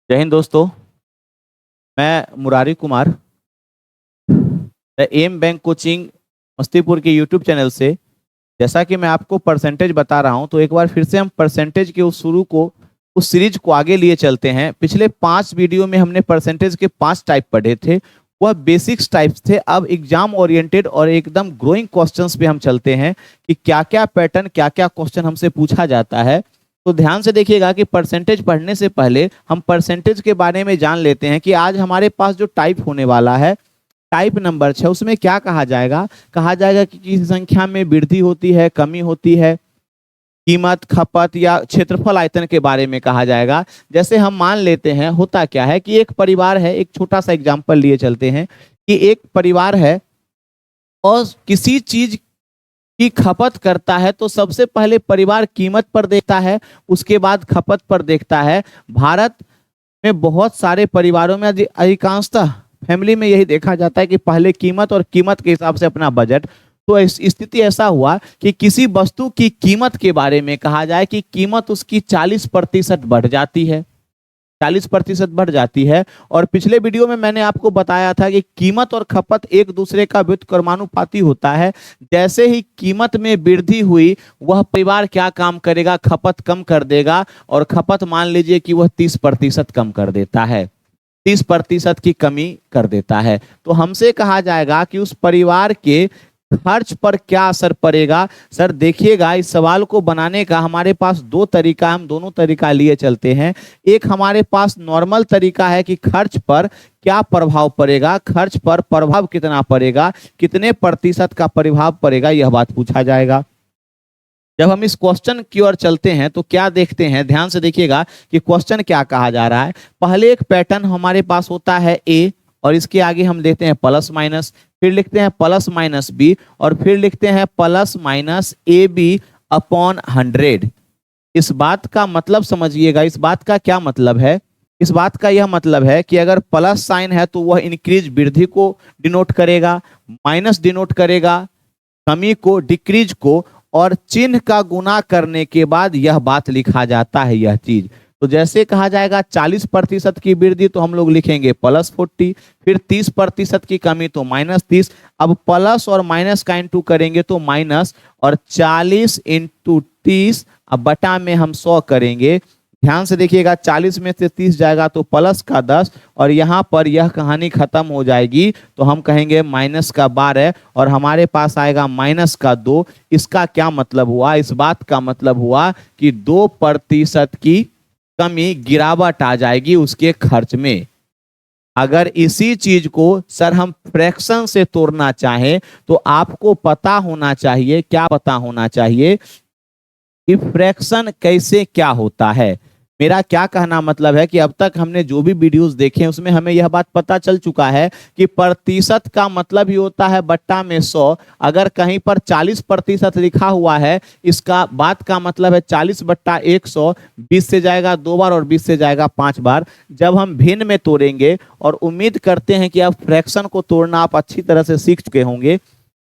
जय हिंद दोस्तों। मैं Murari Kumar the M bank coaching Mastipur के यूट्यूब चैनल से। जैसा कि मैं आपको परसेंटेज बता रहा हूं, तो एक बार फिर से हम परसेंटेज के उस सीरीज को आगे लिए चलते हैं। पिछले 5 वीडियो में हमने परसेंटेज के 5 टाइप पढ़े थे। वह बेसिक्स टाइप्स थे। अब एग्जाम ओरिएंटेड और एकदम ग्रोइंग क्वेश्चंस पे हम चलते हैं कि क्या क्या पैटर्न, क्या क्या क्वेश्चन हमसे पूछा जाता है। तो ध्यान से देखिएगा कि परसेंटेज पढ़ने से पहले हम परसेंटेज के बारे में जान लेते हैं कि आज हमारे पास जो टाइप होने वाला है, टाइप नंबर 6, उसमें क्या कहा जाएगा कि किसी संख्या में वृद्धि होती है, कमी होती है, कीमत, खपत या क्षेत्रफल, आयतन के बारे में कहा जाएगा। जैसे हम मान लेते हैं, होता क्या है कि एक परिवार है। एक छोटा सा एग्जांपल लिए चलते हैं कि एक परिवार है और किसी चीज की खपत करता है, तो सबसे पहले परिवार कीमत पर देखता है, उसके बाद खपत पर देखता है। भारत में बहुत सारे परिवारों में अधिकांशतः फैमिली में यही देखा जाता है कि पहले कीमत और कीमत के हिसाब से अपना बजट। तो इस स्थिति ऐसा हुआ कि किसी वस्तु की कीमत के बारे में कहा जाए कि कीमत उसकी 40% बढ़ जाती है, 40% बढ़ जाती है। और पिछले वीडियो में मैंने आपको बताया था कि कीमत और खपत एक दूसरे का व्युत्क्रमानुपाती होता है। जैसे ही कीमत में वृद्धि हुई, वह परिवार क्या काम करेगा, खपत कम कर देगा। और खपत मान लीजिए कि वह 30% कम कर देता है, 30% की कमी कर देता है। तो हमसे कहा जाएगा कि उस परिवार के खर्च पर क्या असर पड़ेगा। सर देखिएगा, इस सवाल को बनाने का हमारे पास 2 तरीका, हम दोनों तरीका लिए चलते हैं। एक हमारे पास नॉर्मल तरीका है कि खर्च पर क्या प्रभाव पड़ेगा, खर्च पर प्रभाव कितना पड़ेगा, कितने प्रतिशत का प्रभाव पड़ेगा, यह बात पूछा जाएगा। जब हम इस क्वेश्चन की ओर चलते हैं तो क्या देखते हैं, ध्यान से देखिएगा कि क्वेश्चन क्या कहा जा रहा है। पहले एक पैटर्न हमारे पास होता है ए, और इसके आगे हम देते हैं प्लस माइनस, फिर लिखते हैं प्लस माइनस बी, और फिर लिखते हैं plus minus A B upon 100। इस बात का मतलब समझिएगा, इस बात का क्या मतलब है। इस बात का यह मतलब है कि अगर प्लस साइन है तो वह इंक्रीज, वृद्धि को डिनोट करेगा, माइनस डिनोट करेगा कमी को, डिक्रीज को, और चिन्ह का गुना करने के बाद यह बात लिखा जाता है, यह चीज। तो जैसे कहा जाएगा 40% की वृद्धि तो हम लोग लिखेंगे +40, फिर 30% की कमी तो -30। अब प्लस और माइनस का इंटू करेंगे तो माइनस, और 40 × 30 अब बटा में हम 100 करेंगे। ध्यान से देखिएगा, 40 में से 30 जाएगा तो प्लस का 10, और यहाँ पर यह कहानी खत्म हो जाएगी तो हम कहेंगे माइनस का 12, और हमारे पास आएगा माइनस का 2। इसका क्या मतलब हुआ, इस बात का मतलब हुआ कि 2% की कमी, गिरावट आ जाएगी उसके खर्च में। अगर इसी चीज को सर हम फ्रैक्शन से तोड़ना चाहें तो आपको पता होना चाहिए, क्या पता होना चाहिए कि फ्रैक्शन कैसे क्या होता है। मेरा क्या कहना मतलब है कि अब तक हमने जो भी वीडियोस देखे हैं उसमें हमें यह बात पता चल चुका है कि प्रतिशत का मतलब ही होता है बट्टा में 100। अगर कहीं पर 40% लिखा हुआ है, इसका बात का मतलब है 40/100, 20 से जाएगा 2 बार और 20 से जाएगा 5 बार। जब हम भिन्न में तोड़ेंगे, और उम्मीद करते हैं कि अब फ्रैक्शन को तोड़ना आप अच्छी तरह से सीख चुके होंगे,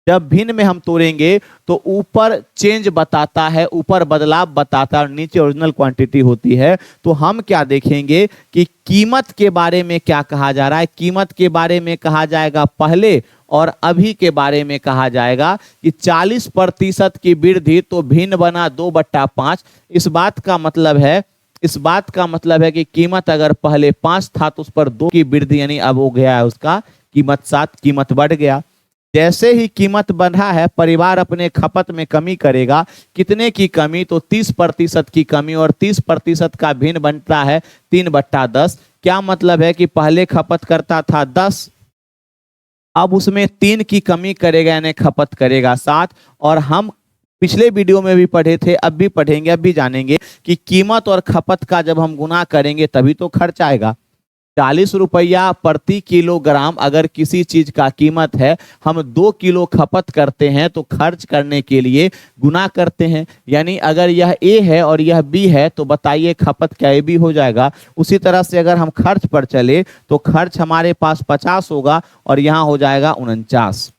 जब भिन्न में हम तोड़ेंगे तो ऊपर चेंज बताता है, ऊपर बदलाव बताता है, और नीचे ओरिजिनल क्वांटिटी होती है। तो हम क्या देखेंगे कि कीमत के बारे में क्या कहा जा रहा है। कीमत के बारे में कहा जाएगा पहले, और अभी के बारे में कहा जाएगा कि 40% की वृद्धि तो भिन्न बना 2/5। इस बात का मतलब है कि कीमत अगर पहले 5 था तो उस पर 2 की वृद्धि, यानी अब हो गया है उसका कीमत 7, कीमत बढ़ गया। जैसे ही कीमत बढ़ा है, परिवार अपने खपत में कमी करेगा। कितने की कमी, तो 30% की कमी, और 30% का भिन्न बनता है 3/10। क्या मतलब है कि पहले खपत करता था 10, अब उसमें 3 की कमी करेगा, यानी खपत करेगा 7। और हम पिछले वीडियो में भी पढ़े थे, अब भी पढ़ेंगे, अब भी जानेंगे कि कीमत और खपत का जब हम गुना करेंगे तभी तो खर्च आएगा। 40 रुपया प्रति किलोग्राम अगर किसी चीज का कीमत है, हम 2 किलो खपत करते हैं तो खर्च करने के लिए गुना करते हैं। यानी अगर यह ए है और यह बी है तो बताइए खपत क्या ए बी हो जाएगा। उसी तरह से अगर हम खर्च पर चले तो खर्च हमारे पास 50 होगा, और यहाँ हो जाएगा 49,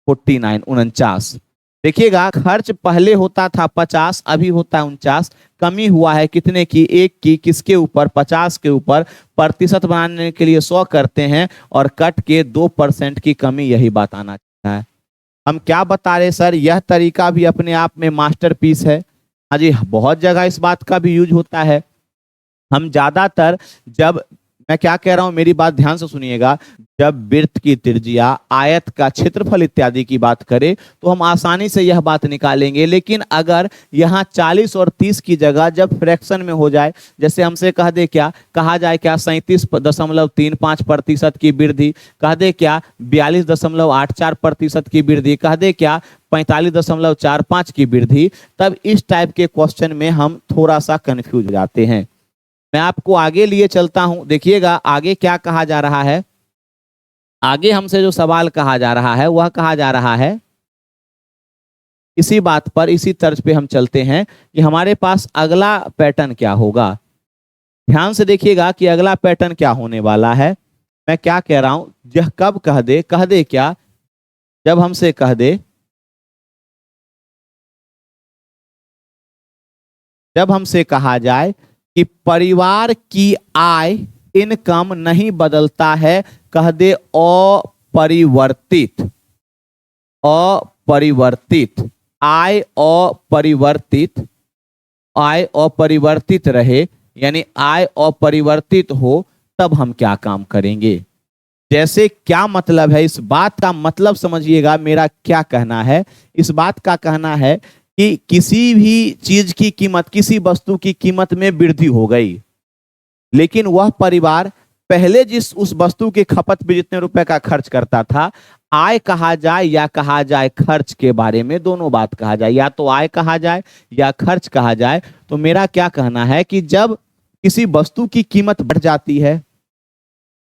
49, 49। देखिएगा खर्च पहले होता था 50, अभी होता है 49। कमी हुआ है कितने की? 1 की। किसके ऊपर? 50 के ऊपर। प्रतिशत बनाने के लिए 100 करते हैं और कट के 2% की कमी, यही बात आना चाहिए है। हम क्या बता रहे सर, यह तरीका भी अपने आप में मास्टरपीस है। हाँ जी, बहुत जगह इस बात का भी यूज होता है। हम ज्यादातर जब, मैं क्या कह रहा हूं मेरी बात ध्यान से सुनिएगा, जब वृत्त की त्रिज्या, आयत का क्षेत्रफल इत्यादि की बात करें तो हम आसानी से यह बात निकालेंगे। लेकिन अगर यहाँ 40 और 30 की जगह जब फ्रैक्शन में हो जाए, जैसे हमसे कह दे क्या, कहा जाए क्या 37.35% की वृद्धि, कह दे क्या 42.84% की वृद्धि, कह दे क्या 45.45 की वृद्धि, तब इस टाइप के क्वेश्चन में हम थोड़ा सा कंफ्यूज हो जाते हैं। मैं आपको आगे लिए चलता हूं, देखिएगा आगे क्या कहा जा रहा है। आगे हमसे जो सवाल कहा जा रहा है वह कहा जा रहा है, इसी बात पर, इसी तर्ज पे हम चलते हैं कि हमारे पास अगला पैटर्न क्या होगा। ध्यान से देखिएगा कि अगला पैटर्न क्या होने वाला है। मैं क्या कह रहा हूं, यह कब कह दे क्या, जब हमसे कह दे, जब हमसे कहा जाए कि परिवार की आय, इनकम नहीं बदलता है, कह दे अपरिवर्तित, अपरिवर्तित आय, अपरिवर्तित आय अपरिवर्तित रहे, यानी आय अपरिवर्तित हो, तब हम क्या काम करेंगे। जैसे क्या मतलब है, इस बात का मतलब समझिएगा मेरा क्या कहना है। इस बात का कहना है कि किसी भी चीज की कीमत, किसी वस्तु की कीमत में वृद्धि हो गई, लेकिन वह परिवार पहले जिस उस वस्तु के खपत पे जितने रुपए का खर्च करता था, आय कहा जाए या कहा जाए खर्च के बारे में, दोनों बात कहा जाए, या तो आय कहा जाए या खर्च कहा जाए, तो मेरा क्या कहना है कि जब किसी वस्तु की कीमत बढ़ जाती है,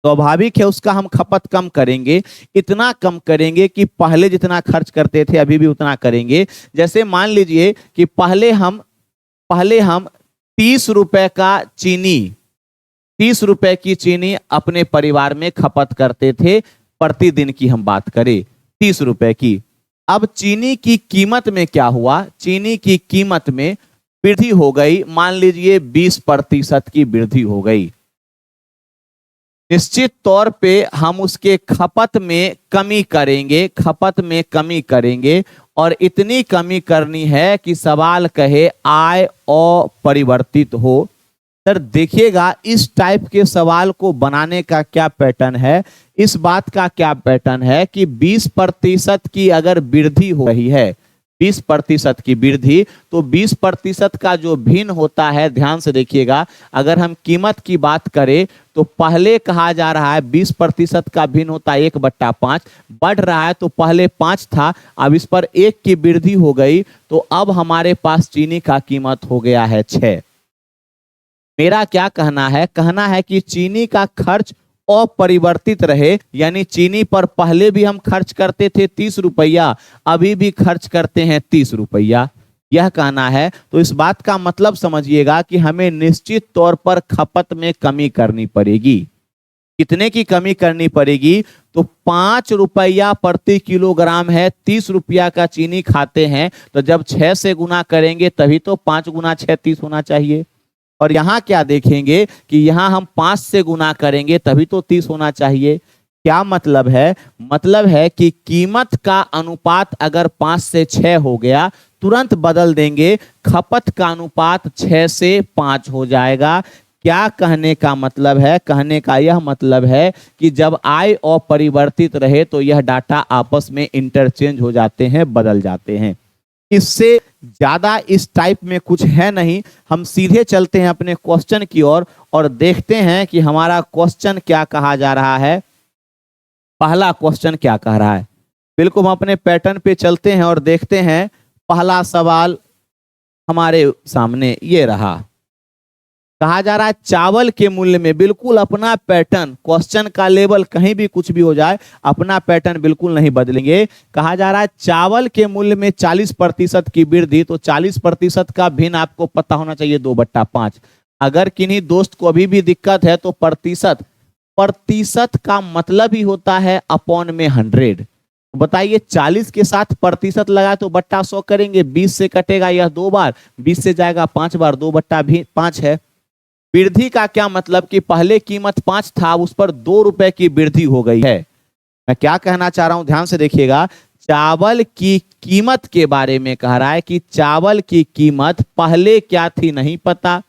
स्वाभाविक है उसका हम खपत कम करेंगे, इतना कम करेंगे कि पहले जितना खर्च करते थे अभी भी उतना करेंगे। जैसे मान लीजिए कि पहले हम 30 रुपए का चीनी, 30 रुपए की चीनी अपने परिवार में खपत करते थे, प्रतिदिन की हम बात करें 30 रुपए की। अब चीनी की कीमत में क्या हुआ, चीनी की कीमत में वृद्धि हो गई, मान लीजिए 20% की वृद्धि हो गई। निश्चित तौर पे हम उसके खपत में कमी करेंगे, खपत में कमी करेंगे, और इतनी कमी करनी है कि सवाल कहे आय अपरिवर्तित हो। सर देखिएगा इस टाइप के सवाल को बनाने का क्या पैटर्न है, इस बात का क्या पैटर्न है कि 20% की अगर वृद्धि हो रही है, 20% की वृद्धि, तो 20% का जो भिन्न होता है, ध्यान से देखिएगा, अगर हम कीमत की बात करें तो पहले कहा जा रहा है 20% का भिन्न होता है 1/5, बढ़ रहा है तो पहले 5 था, अब इस पर 1 की वृद्धि हो गई, तो अब हमारे पास चीनी का कीमत हो गया है 6। मेरा क्या कहना है कि चीनी का खर्च अपरिवर्तित रहे, यानी चीनी पर पहले भी हम खर्च करते थे 30 रुपया, अभी भी खर्च करते हैं 30 रुपया, यह कहना है। तो इस बात का मतलब समझिएगा कि हमें निश्चित तौर पर खपत में कमी करनी पड़ेगी। कितने की कमी करनी पड़ेगी, तो 5 रुपया प्रति किलोग्राम है, 30 रुपया का चीनी खाते हैं, तो जब 6 से गुना करेंगे तभी तो 5 गुना 6 30 होना चाहिए। और यहाँ क्या देखेंगे कि यहाँ हम 5 से गुना करेंगे तभी तो 30 होना चाहिए। क्या मतलब है, मतलब है कि कीमत का अनुपात अगर 5 से 6 हो गया, तुरंत बदल देंगे, खपत का अनुपात 6 से 5 हो जाएगा। क्या कहने का मतलब है, कहने का यह मतलब है कि जब आय अपरिवर्तित रहे तो यह डाटा आपस में इंटरचेंज हो जाते हैं, बदल जाते हैं। इससे ज्यादा इस टाइप में कुछ है नहीं। हम सीधे चलते हैं अपने क्वेश्चन की ओर और देखते हैं कि हमारा क्वेश्चन क्या कहा जा रहा है। पहला क्वेश्चन क्या कह रहा है, बिल्कुल हम अपने पैटर्न पे चलते हैं और देखते हैं। पहला सवाल हमारे सामने ये रहा, कहा जा रहा है चावल के मूल्य में, बिल्कुल अपना पैटर्न, क्वेश्चन का लेवल कहीं भी कुछ भी हो जाए, अपना पैटर्न बिल्कुल नहीं बदलेंगे। कहा जा रहा है चावल के मूल्य में 40% की वृद्धि, तो 40% का भिन्न आपको पता होना चाहिए 2/5। अगर किन्हीं दोस्त को अभी भी दिक्कत है तो प्रतिशत, प्रतिशत का मतलब ही होता है अपॉन में 100। बताइए 40 के साथ प्रतिशत लगाए तो बट्टा 100 करेंगे, 20 से कटेगा यह 2 बार, 20 से जाएगा 5 बार, 2 बट्टा भी 5 है। वृद्धि का क्या मतलब कि पहले कीमत 5 था, उस पर 2 रुपए की वृद्धि हो गई है। मैं क्या कहना चाह रहा हूं, ध्यान से देखिएगा। चावल की कीमत के बारे में कह रहा है कि चावल की कीमत पहले क्या थी नहीं पता,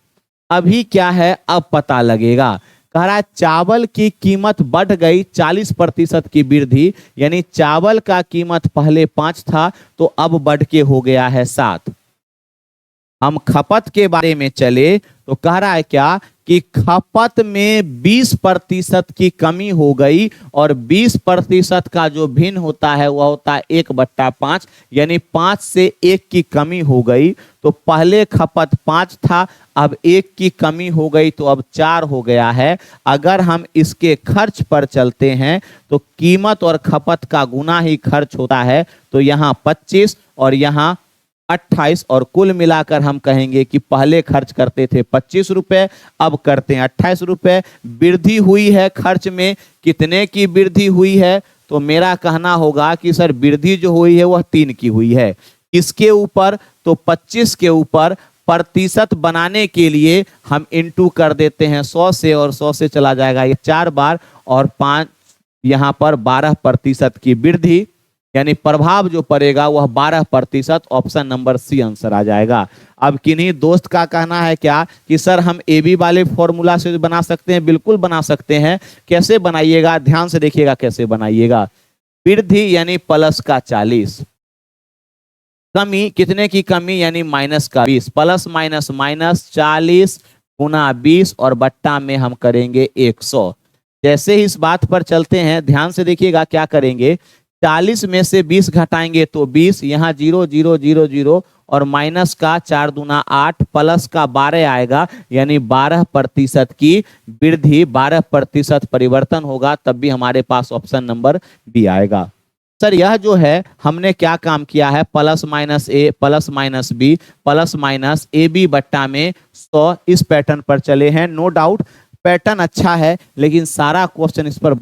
अभी क्या है अब पता लगेगा। कह रहा है चावल की कीमत बढ़ गई 40% की वृद्धि, यानी चावल का कीमत पहले 5 था तो अब बढ़ के हो गया है 7। हम खपत के बारे में चले तो कह रहा है क्या कि खपत में 20% की कमी हो गई, और 20% का जो भिन्न होता है वह होता है 1/5, यानी 5 से 1 की कमी हो गई। तो पहले खपत 5 था, अब 1 की कमी हो गई तो अब 4 हो गया है। अगर हम इसके खर्च पर चलते हैं तो कीमत और खपत का गुना ही खर्च होता है, तो यहाँ 25 और यहाँ 28, और कुल मिलाकर हम कहेंगे कि पहले खर्च करते थे 25 रुपए, अब करते हैं 28 रुपए। वृद्धि हुई है खर्च में, कितने की वृद्धि हुई है? तो मेरा कहना होगा कि सर वृद्धि जो हुई है वह 3 की हुई है। इसके ऊपर तो 25 के ऊपर प्रतिशत बनाने के लिए हम इंटू कर देते हैं 100 से, और 100 से चला जाएगा ये 4 बार, और 5 यहाँ पर 12% की वृद्धि, यानी प्रभाव जो पड़ेगा वह 12%। ऑप्शन नंबर सी आंसर आ जाएगा। अब किन्हीं दोस्त का कहना है क्या कि सर हम एबी वाले फॉर्मूला से बना सकते हैं? बिल्कुल बना सकते हैं। कैसे बनाइएगा, ध्यान से देखिएगा कैसे बनाइएगा। वृद्धि यानी प्लस का 40, कमी कितने की कमी यानी माइनस का 20, प्लस माइनस माइनस 40 गुना 20 और बट्टा में हम करेंगे 100। जैसे ही इस बात पर चलते हैं ध्यान से देखिएगा क्या करेंगे, 40 में से 20 घटाएंगे तो 20, यहाँ 0 0 0 0 और माइनस का 4 दूना 8, प्लस का 12 आएगा, यानी 12% की वृद्धि, 12% परिवर्तन होगा, तब भी हमारे पास ऑप्शन नंबर बी आएगा। सर यह जो है हमने क्या काम किया है, plus minus A plus minus B plus minus A B बट्टा में 100, इस पैटर्न पर चले हैं। नो डाउट पैटर्न अच्छा है, लेकिन सारा क्वेश्चन इस पर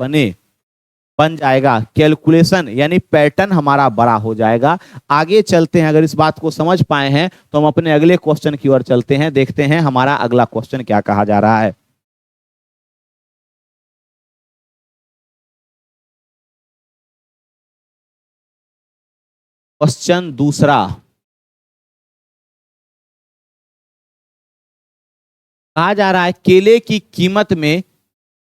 बन जाएगा। कैलकुलेशन यानी पैटर्न हमारा बड़ा हो जाएगा। आगे चलते हैं, अगर इस बात को समझ पाए हैं तो हम अपने अगले क्वेश्चन की ओर चलते हैं, देखते हैं हमारा अगला क्वेश्चन क्या कहा जा रहा है। क्वेश्चन दूसरा कहा जा रहा है केले की कीमत में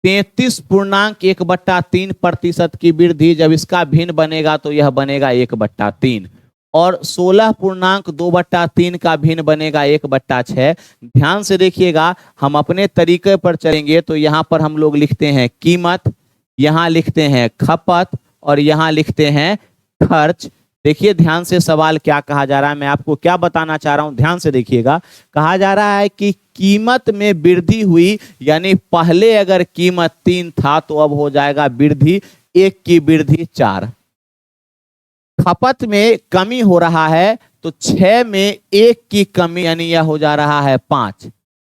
33.1/3% की वृद्धि, जब इसका भिन्न बनेगा तो यह बनेगा 1/3, और 16.2/3 का भिन्न बनेगा 1/6। ध्यान से देखिएगा, हम अपने तरीके पर चलेंगे तो यहाँ पर हम लोग लिखते हैं कीमत, यहाँ लिखते हैं खपत, और यहाँ लिखते हैं खर्च। देखिए ध्यान से सवाल क्या कहा जा रहा है, मैं आपको क्या बताना चाह रहा हूं, ध्यान से देखिएगा। कहा जा रहा है कि कीमत में वृद्धि हुई, यानी पहले अगर कीमत 3 था तो अब हो जाएगा वृद्धि 1 की वृद्धि 4। खपत में कमी हो रहा है तो 6 में 1 की कमी, यानी यह हो जा रहा है 5।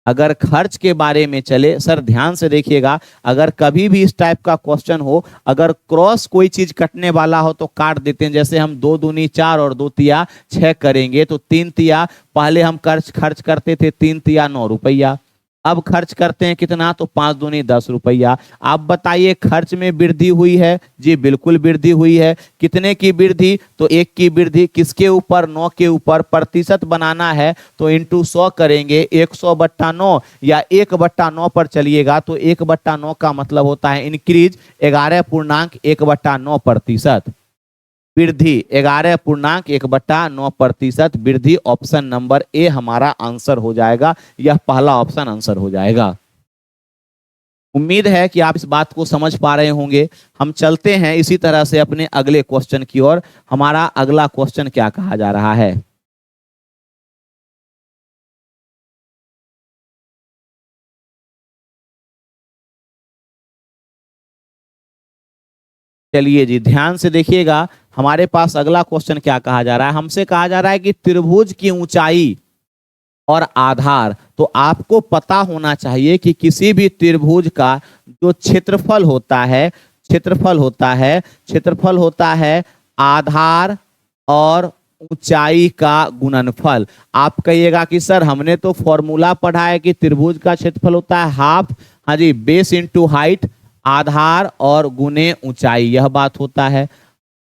अगर खर्च के बारे में चले, सर ध्यान से देखिएगा, अगर कभी भी इस टाइप का क्वेश्चन हो, अगर क्रॉस कोई चीज कटने वाला हो तो काट देते हैं। जैसे हम 2 दूनी 4 और 2 तिया 6 करेंगे तो 3 तिया पहले हम खर्च करते थे 3 तिया 9 रुपया, अब खर्च करते हैं कितना, तो 5 दूनी 10 रुपया। आप बताइए खर्च में वृद्धि हुई है? जी बिल्कुल वृद्धि हुई है। कितने की वृद्धि? तो 1 की वृद्धि। किसके ऊपर? 9 के ऊपर। प्रतिशत बनाना है तो इंटू 100 करेंगे, 100/9 या 1/9 पर चलिएगा तो 1/9 का मतलब होता है इंक्रीज, 11.1/9% वृद्धि, 11.1/9% वृद्धि। ऑप्शन नंबर ए हमारा आंसर हो जाएगा, यह पहला ऑप्शन आंसर हो जाएगा। उम्मीद है कि आप इस बात को समझ पा रहे होंगे। हम चलते हैं इसी तरह से अपने अगले क्वेश्चन की ओर। हमारा अगला क्वेश्चन क्या कहा जा रहा है, चलिए जी ध्यान से देखिएगा। हमारे पास अगला क्वेश्चन क्या कहा जा रहा है, हमसे कहा जा रहा है कि त्रिभुज की ऊंचाई और आधार। तो आपको पता होना चाहिए कि किसी भी त्रिभुज का जो क्षेत्रफल होता है आधार और ऊंचाई का गुणनफल। आप कहिएगा कि सर हमने तो फॉर्मूला पढ़ा है कि त्रिभुज का क्षेत्रफल होता है हाफ, हाँ जी, बेस इंटू हाइट, आधार और गुने ऊंचाई, यह बात होता है।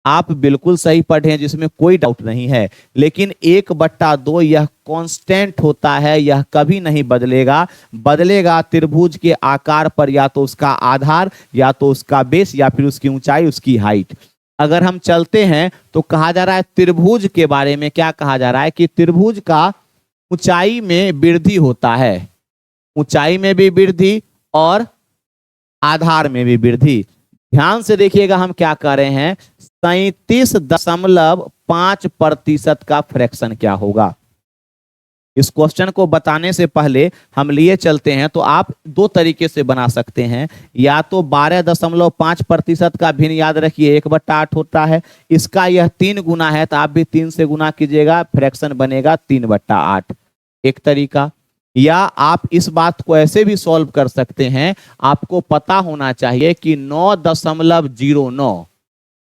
आप बिल्कुल सही पढ़े हैं, जिसमें कोई डाउट नहीं है। लेकिन 1/2 यह कांस्टेंट होता है, यह कभी नहीं बदलेगा। बदलेगा त्रिभुज के आकार पर, या तो उसका आधार, या तो उसका बेस, या फिर उसकी ऊंचाई, उसकी हाइट। अगर हम चलते हैं तो कहा जा रहा है त्रिभुज के बारे में, क्या कहा जा रहा है कि त्रिभुज का ऊंचाई में वृद्धि होता है, ऊंचाई में भी वृद्धि और आधार में भी वृद्धि। ध्यान से देखिएगा हम क्या कर रहे हैं, 37.5% का फ्रैक्शन क्या होगा। इस क्वेश्चन को बताने से पहले हम लिए चलते हैं, तो आप दो तरीके से बना सकते हैं। या तो 12.5% का भिन्न याद रखिए, 1/8 होता है, इसका यह 3 गुना है तो आप भी 3 से गुना कीजिएगा, फ्रैक्शन बनेगा 3/8, एक तरीका। या आप इस बात को ऐसे भी सॉल्व कर सकते हैं, आपको पता होना चाहिए कि 9.09,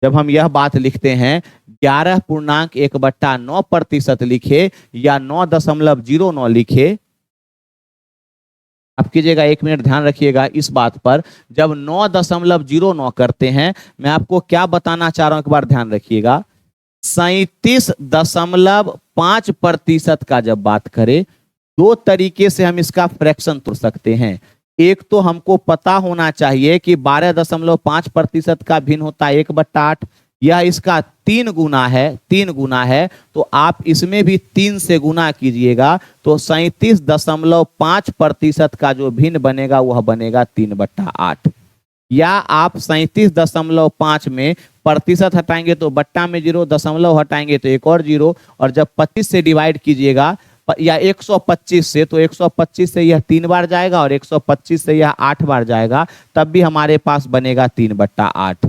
जब हम यह बात लिखते हैं 11.1/9% लिखे या 9.09 लिखे, आप कीजिएगा, 1 मिनट ध्यान रखिएगा इस बात पर। जब 9.09 करते हैं, मैं आपको क्या बताना चाह रहा हूं, एक बार ध्यान रखिएगा। 37.5% का जब बात करें, दो तरीके से हम इसका फ्रैक्शन तोड़ सकते हैं। एक तो हमको पता होना चाहिए कि 12.5% का भिन्न होता है 1/8, यह इसका 3 गुना है, 3 गुना है, तो आप इसमें भी 3 से गुना कीजिएगा, तो 37.5% का जो भिन्न बनेगा वह बनेगा 3/8। या आप 37.5 में प्रतिशत हटाएंगे तो बट्टा में 0, दशमलव हटाएंगे तो एक और 0, और जब 25 से डिवाइड कीजिएगा या 125 से, तो 125 से यह 3 बार जाएगा और 125 से यह 8 बार जाएगा, तब भी हमारे पास बनेगा 3/8।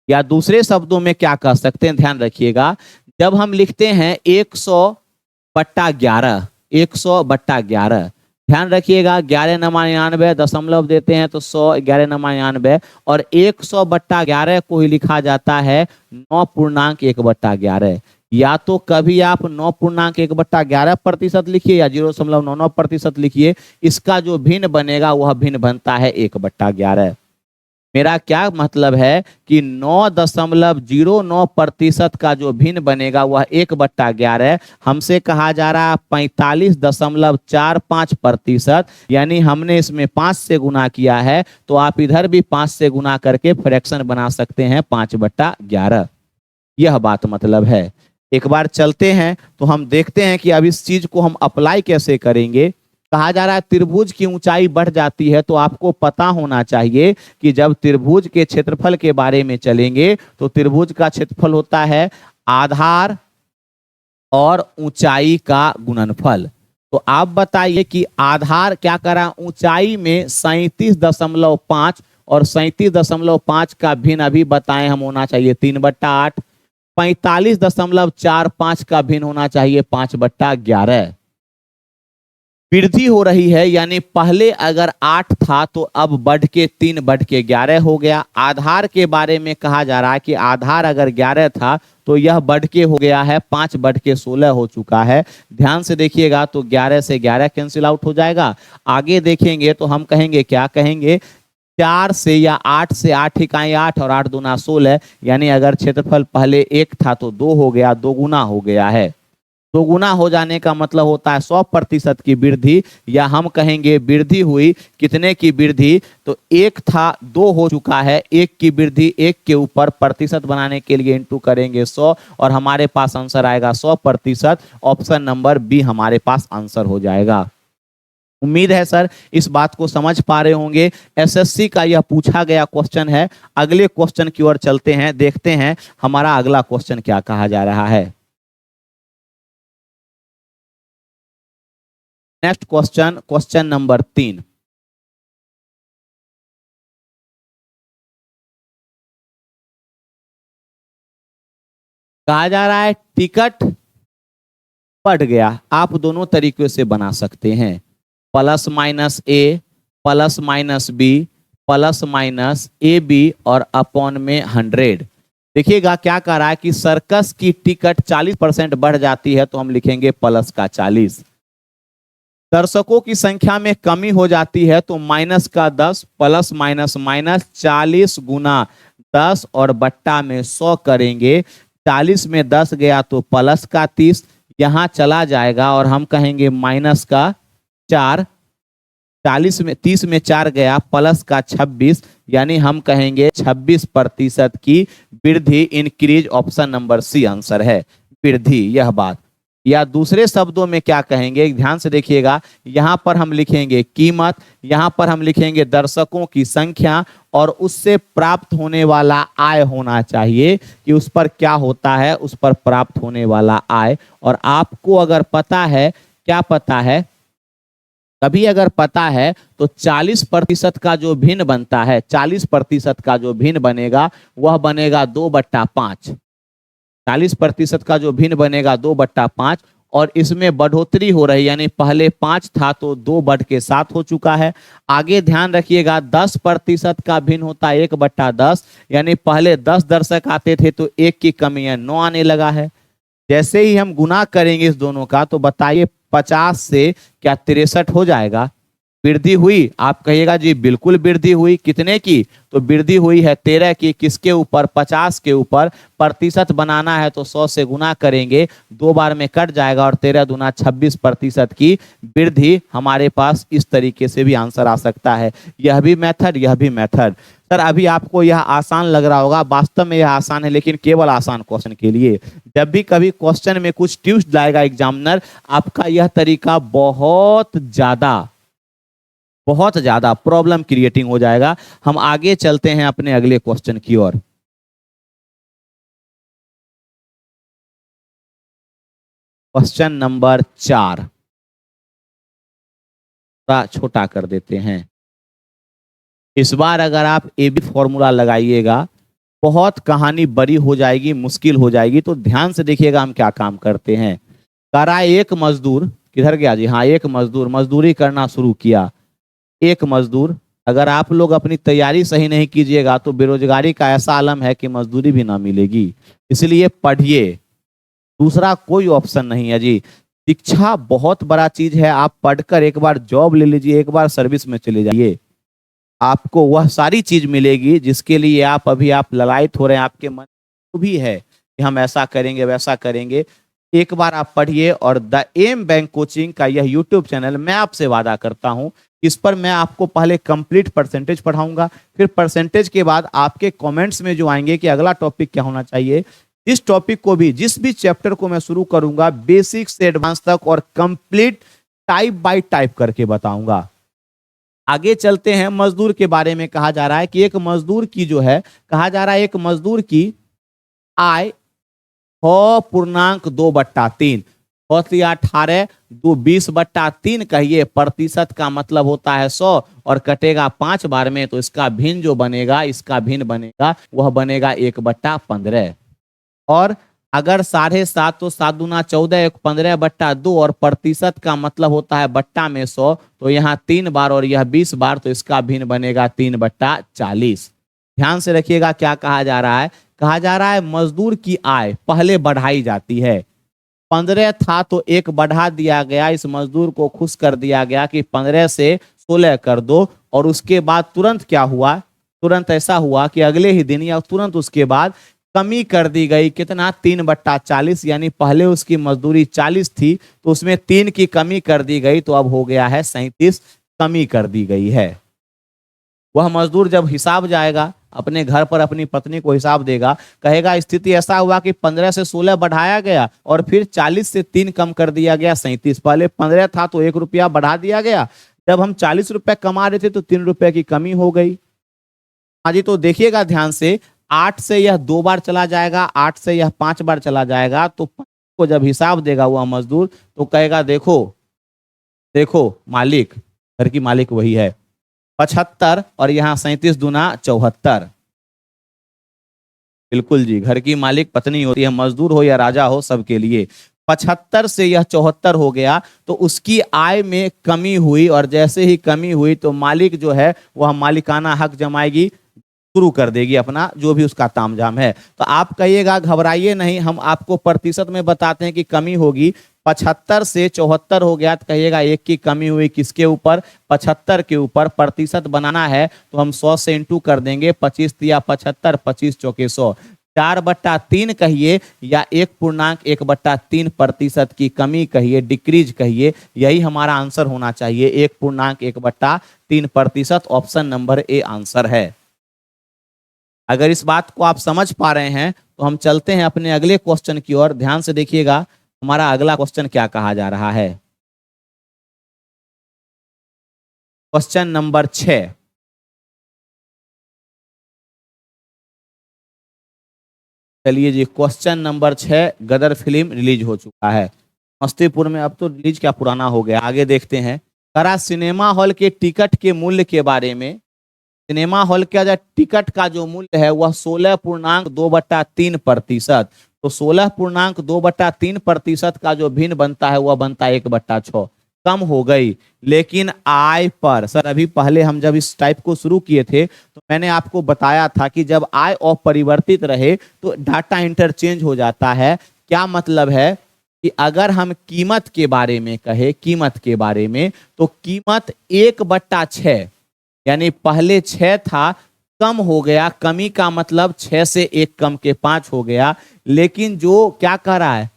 या दूसरे शब्दों में क्या कह सकते हैं, ध्यान रखिएगा, जब हम लिखते हैं 100/11, 100/11, ध्यान रखिएगा 11×99 दशमलव देते हैं तो 100, 11×99, और 100/11 को ही लिखा जाता है 9.1/11। या तो कभी आप 9.1/11% लिखिए या 0.99% लिखिए, इसका जो भिन्न बनेगा वह भिन्न बनता है 1/11। मेरा क्या मतलब है कि 9.09% का जो भिन्न बनेगा वह 1/11, हमसे कहा जा रहा है 45.45%, यानी हमने इसमें 5 से गुना किया है, तो आप इधर भी 5 से गुना करके फ्रैक्शन बना सकते हैं 5/11। यह बात मतलब है। एक बार चलते हैं तो हम देखते हैं कि अब इस चीज को हम अप्लाई कैसे करेंगे। कहा जा रहा है त्रिभुज की ऊंचाई बढ़ जाती है, तो आपको पता होना चाहिए कि जब त्रिभुज के क्षेत्रफल के बारे में चलेंगे तो त्रिभुज का क्षेत्रफल होता है आधार और ऊंचाई का गुणनफल। तो आप बताइए कि आधार क्या करा, ऊंचाई में 37.5, और 37.5 का भिन्न अभी बताएं हम होना चाहिए 3/8। 45.45 का भिन्न होना चाहिए 5/11। वृद्धि हो रही है, यानी पहले अगर 8 था तो अब बढ़ के 3/11 हो गया। आधार के बारे में कहा जा रहा है कि आधार अगर 11 था तो यह बढ़ के हो गया है 5/16 हो चुका है। ध्यान से देखिएगा तो 11 से 11 कैंसिल आउट हो जाएगा। आगे देखेंगे तो हम कहेंगे, क्या कहेंगे, 4 से या 8 से 8 इकाई 8 और 8 दूना 16, यानी अगर क्षेत्रफल पहले 1 था तो 2 हो गया, 2 गुना हो गया है। 2 गुना हो जाने का मतलब होता है 100% की वृद्धि, या हम कहेंगे वृद्धि हुई, कितने की वृद्धि, तो 1 था 2 हो चुका है, 1 की वृद्धि 1 के ऊपर प्रतिशत बनाने के लिए इंटू करेंगे 100, और हमारे पास आंसर आएगा 100%। ऑप्शन नंबर बी हमारे पास आंसर हो जाएगा। उम्मीद है सर इस बात को समझ पा रहे होंगे। एसएससी का यह पूछा गया क्वेश्चन है। अगले क्वेश्चन की ओर चलते हैं, देखते हैं हमारा अगला क्वेश्चन क्या कहा जा रहा है। Next question, question number 3। कहा जा रहा है टिकट बढ़ गया। आप दोनों तरीके से बना सकते हैं, +-a, +-b, +-ab और अपॉन में 100। देखिएगा क्या कह रहा है कि सर्कस की टिकट 40% बढ़ जाती है, तो हम लिखेंगे प्लस का 40। दर्शकों की संख्या में कमी हो जाती है तो माइनस का 10, प्लस माइनस माइनस 40 गुना 10 और बट्टा में 100 करेंगे। 40 में 10 गया तो प्लस का 30, यहाँ चला जाएगा और हम कहेंगे माइनस का 4। 40 में 30 में 4 गया, प्लस का 26, यानी हम कहेंगे 26% की वृद्धि। Increase, option number C answer है, वृद्धि यह बात। या दूसरे शब्दों में क्या कहेंगे, ध्यान से देखिएगा, यहां पर हम लिखेंगे कीमत, यहां पर हम लिखेंगे दर्शकों की संख्या, और उससे प्राप्त होने वाला आय होना चाहिए कि उस पर क्या होता है, उस पर प्राप्त होने वाला आय। और आपको अगर पता है, क्या पता है, कभी अगर पता है तो 40% का जो भिन्न बनता है, 40% का जो भिन्न बनेगा वह बनेगा 2/5। 40% का जो भिन्न बनेगा 2/5, और इसमें बढ़ोतरी हो रही, यानी पहले 5 था तो 2/7 हो चुका है। आगे ध्यान रखिएगा 10% का भिन्न होता है 1/10, यानी पहले 10 दर्शक आते थे तो 1 की कमी है, 9 आने लगा है। जैसे ही हम गुना करेंगे इस दोनों का, तो बताइए 50 से क्या 63 हो जाएगा? वृद्धि हुई? आप कहिएगा जी बिल्कुल वृद्धि हुई। कितने की? तो वृद्धि हुई है 13 की। किसके ऊपर? 50 के ऊपर। प्रतिशत बनाना है तो 100 से गुना करेंगे, 2 बार में कट जाएगा, और 13 दूना 26% की वृद्धि हमारे पास। इस तरीके से भी आंसर आ सकता है। यह भी मेथड, यह भी मेथड। सर अभी आपको यह आसान लग रहा होगा, वास्तव में यह आसान है, लेकिन केवल आसान क्वेश्चन के लिए। जब भी कभी क्वेश्चन में कुछ ट्विस्ट लाएगा एग्जामिनर, आपका यह तरीका बहुत ज्यादा प्रॉब्लम क्रिएटिंग हो जाएगा। हम आगे चलते हैं अपने अगले क्वेश्चन की ओर। क्वेश्चन नंबर 4 थोड़ा छोटा कर देते हैं। इस बार अगर आप ए बी फॉर्मूला लगाइएगा, बहुत कहानी बड़ी हो जाएगी, मुश्किल हो जाएगी। तो ध्यान से देखिएगा हम क्या काम करते हैं। कह रहा है एक मजदूर, किधर गया जी, हाँ, एक मजदूर मजदूरी करना शुरू किया। एक मजदूर, अगर आप लोग अपनी तैयारी सही नहीं कीजिएगा तो बेरोजगारी का ऐसा आलम है कि मजदूरी भी ना मिलेगी। इसलिए पढ़िए, दूसरा कोई ऑप्शन नहीं है जी। शिक्षा बहुत बड़ा चीज है। आप पढ़कर एक बार जॉब ले लीजिए, एक बार सर्विस में चले जाइए, आपको वह सारी चीज मिलेगी जिसके लिए आप ललायत हो रहे हैं। आपके मन में भी है कि हम ऐसा करेंगे वैसा करेंगे। एक बार आप पढ़िए। और द एम बैंक कोचिंग का यह यूट्यूब चैनल, मैं आपसे वादा करता हूं, इस पर मैं आपको पहले कंप्लीट परसेंटेज पढ़ाऊंगा, फिर परसेंटेज के बाद आपके कमेंट्स में जो आएंगे कि अगला टॉपिक क्या होना चाहिए, इस टॉपिक को भी, जिस भी चैप्टर को मैं शुरू करूंगा, बेसिक से एडवांस तक और कंप्लीट टाइप बाय टाइप करके बताऊंगा। आगे चलते हैं। मजदूर के बारे में कहा जा रहा है कि एक मजदूर की जो है, कहा जा रहा है एक मजदूर की आय 6.2/3, 18, 2 20/3 कहिए। प्रतिशत का मतलब होता है 100, और कटेगा 5 बार में, तो इसका भिन्न जो बनेगा, इसका भिन्न बनेगा, वह बनेगा 1/15। और अगर 7.5 तो 7 दूना 14, 15/2, और प्रतिशत का मतलब होता है बट्टा में 100, तो यहाँ 3 बार और यह 20 बार, तो इसका भिन्न बनेगा 3/40। ध्यान से रखिएगा क्या कहा जा रहा है। कहा जा रहा है मजदूर की आय पहले बढ़ाई जाती है। 15 था तो 1 बढ़ा दिया गया, इस मजदूर को खुश कर दिया गया कि 15 से 16 कर दो। और उसके बाद तुरंत क्या हुआ, तुरंत ऐसा हुआ कि अगले ही दिन या तुरंत उसके बाद कमी कर दी गई। कितना? 3/40, यानी पहले उसकी मजदूरी 40 थी तो उसमें 3 की कमी कर दी गई, तो अब हो गया है 37, कमी कर दी गई है। वह मजदूर जब हिसाब जाएगा अपने घर पर, अपनी पत्नी को हिसाब देगा, कहेगा स्थिति ऐसा हुआ कि 15 से 16 बढ़ाया गया और फिर 40 से 3 कम कर दिया गया, 37। पहले 15 था तो 1 रुपया बढ़ा दिया गया, जब हम 40 रुपए कमा रहे थे तो 3 रुपए की कमी हो गई। हाँ जी, तो देखिएगा ध्यान से, 8 से यह 2 बार चला जाएगा, 8 से यह 5 बार चला जाएगा, तो को जब हिसाब देगा वह मजदूर, तो कहेगा देखो देखो मालिक, घर की मालिक वही है, 75, और यहाँ 37 दूना 74। बिल्कुल जी, घर की मालिक पत्नी होती है, मजदूर हो या राजा हो, सबके लिए। 75 से यह 74 हो गया, तो उसकी आय में कमी हुई, और जैसे ही कमी हुई तो मालिक जो है वह मालिकाना हक जमाएगी। शुरू कर देगी अपना जो भी उसका तामझाम है। तो आप कहिएगा घबराइए नहीं, हम आपको प्रतिशत में बताते हैं कि कमी होगी। 75 से 74 हो गया तो कहिएगा एक की कमी हुई, किसके ऊपर? 75 के ऊपर। प्रतिशत बनाना है तो हम 100 से इंटू कर देंगे, 25 या 75, 25 चौके 100, 4/3 कहिए या 1.1/3% की कमी कहिए, डिक्रीज कहिए, यही हमारा आंसर होना चाहिए, 1.1/3%। ऑप्शन नंबर ए आंसर है। अगर इस बात को आप समझ पा रहे हैं तो हम चलते हैं अपने अगले क्वेश्चन की ओर। ध्यान से देखिएगा हमारा अगला क्वेश्चन क्या कहा जा रहा है। Question number 6। चलिए जी, क्वेश्चन नंबर 6। गदर फिल्म रिलीज हो चुका है समस्तीपुर में, अब तो रिलीज क्या पुराना हो गया। आगे देखते हैं। करा सिनेमा हॉल के टिकट के मूल्य के बारे में। सिनेमा हॉल का जो टिकट का जो मूल्य है वह 16.2/3%। तो 16.2/3% का जो भिन्न बनता है वह बनता है 1/6, कम हो गई। लेकिन आय पर, सर अभी पहले हम जब इस टाइप को शुरू किए थे तो मैंने आपको बताया था कि जब आय अपरिवर्तित रहे तो डाटा इंटरचेंज हो जाता है। क्या मतलब है कि अगर हम कीमत के बारे में कहे, कीमत के बारे में, तो कीमत 1/6, यानी पहले 6 था, कम हो गया। कमी का मतलब 6 से 1 कम के 5 हो गया। लेकिन जो क्या कह रहा है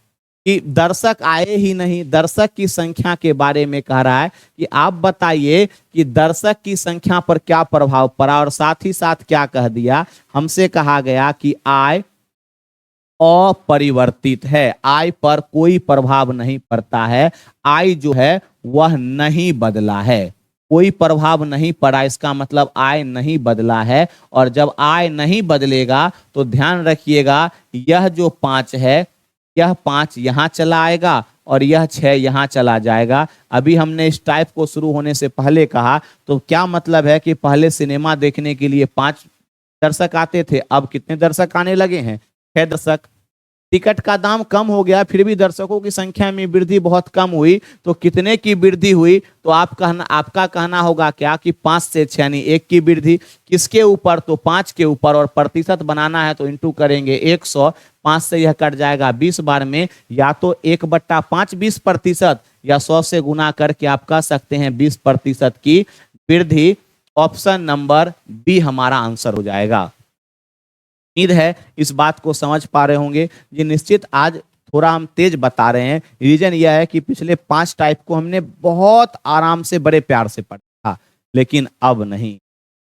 कि दर्शक आए ही नहीं, दर्शक की संख्या के बारे में कह रहा है कि आप बताइए कि दर्शक की संख्या पर क्या प्रभाव पड़ा। और साथ ही साथ क्या कह दिया, हमसे कहा गया कि आय अपरिवर्तित है, आय पर कोई प्रभाव नहीं पड़ता है, आय जो है वह नहीं बदला है, कोई प्रभाव नहीं पड़ा, इसका मतलब आय नहीं बदला है। और जब आय नहीं बदलेगा तो ध्यान रखिएगा यह जो 5 है, यह 5 यहाँ चला आएगा और यह 6 यहाँ चला जाएगा। अभी हमने इस टाइप को शुरू होने से पहले कहा, तो क्या मतलब है कि पहले सिनेमा देखने के लिए 5 दर्शक आते थे, अब कितने दर्शक आने लगे हैं? 6 दर्शक। टिकट का दाम कम हो गया फिर भी दर्शकों की संख्या में वृद्धि बहुत कम हुई। तो कितने की वृद्धि हुई? तो आपका कहना होगा क्या कि 5 से 6, यानी 1 की वृद्धि। किसके ऊपर? तो 5 के ऊपर। और प्रतिशत बनाना है तो इंटू करेंगे 100, 5 से यह कट जाएगा 20 बार में, या तो 1/5 20%, या 100 से गुना करके आप कह सकते हैं 20% की वृद्धि। ऑप्शन नंबर बी हमारा आंसर हो जाएगा। उम्मीद है इस बात को समझ पा रहे होंगे जी। निश्चित आज थोड़ा हम तेज बता रहे हैं, रीजन यह है कि पिछले 5 टाइप को हमने बहुत आराम से बड़े प्यार से पढ़ा था, लेकिन अब नहीं,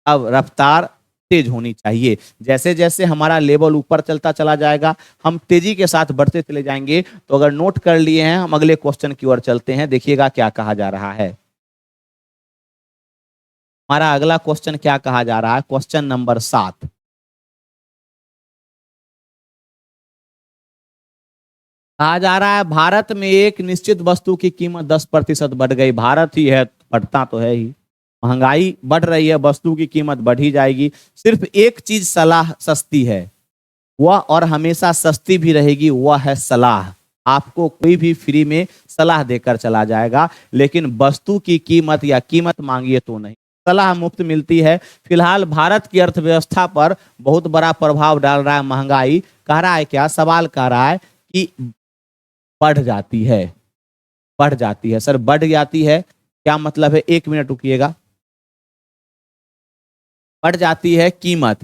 अब रफ्तार तेज होनी चाहिए। जैसे जैसे हमारा लेवल ऊपर चलता चला जाएगा हम तेजी के साथ बढ़ते चले जाएंगे। तो अगर नोट कर लिए हैं, हम अगले क्वेश्चन की ओर चलते हैं। देखिएगा क्या कहा जा रहा है। हमारा अगला क्वेश्चन क्या कहा जा रहा है? Question number 7। कहा जा रहा है भारत में एक निश्चित वस्तु की कीमत 10% बढ़ गई। भारत ही है, बढ़ता तो है ही, महंगाई बढ़ रही है, वस्तु की कीमत बढ़ ही जाएगी। सिर्फ एक चीज सलाह सस्ती है, वह और हमेशा सस्ती भी रहेगी, वह है सलाह। आपको कोई भी फ्री में सलाह देकर चला जाएगा, लेकिन वस्तु की कीमत या कीमत मांगिए तो नहीं, सलाह मुफ्त मिलती है। फिलहाल भारत की अर्थव्यवस्था पर बहुत बड़ा प्रभाव डाल रहा है महंगाई। कह रहा है क्या? सवाल कह रहा है कि बढ़ जाती है, बढ़ जाती है। सर बढ़ जाती है क्या मतलब है? 1 मिनट रुकिएगा। बढ़ जाती है कीमत,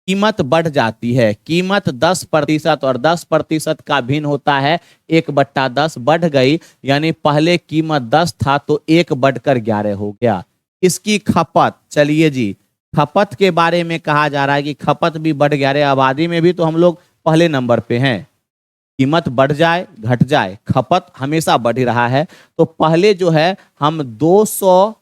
कीमत बढ़ जाती है। कीमत 10% और 10% का भिन्न होता है 1/10। बढ़ गई यानी पहले कीमत 10 था तो 1 बढ़कर 11 हो गया। इसकी खपत, चलिए जी, खपत के बारे में कहा जा रहा है कि खपत भी बढ़ गया। रे आबादी में भी तो हम लोग पहले नंबर पे हैं। कीमत बढ़ जाए घट जाए, खपत हमेशा बढ़ ही रहा है। तो पहले जो है हम 200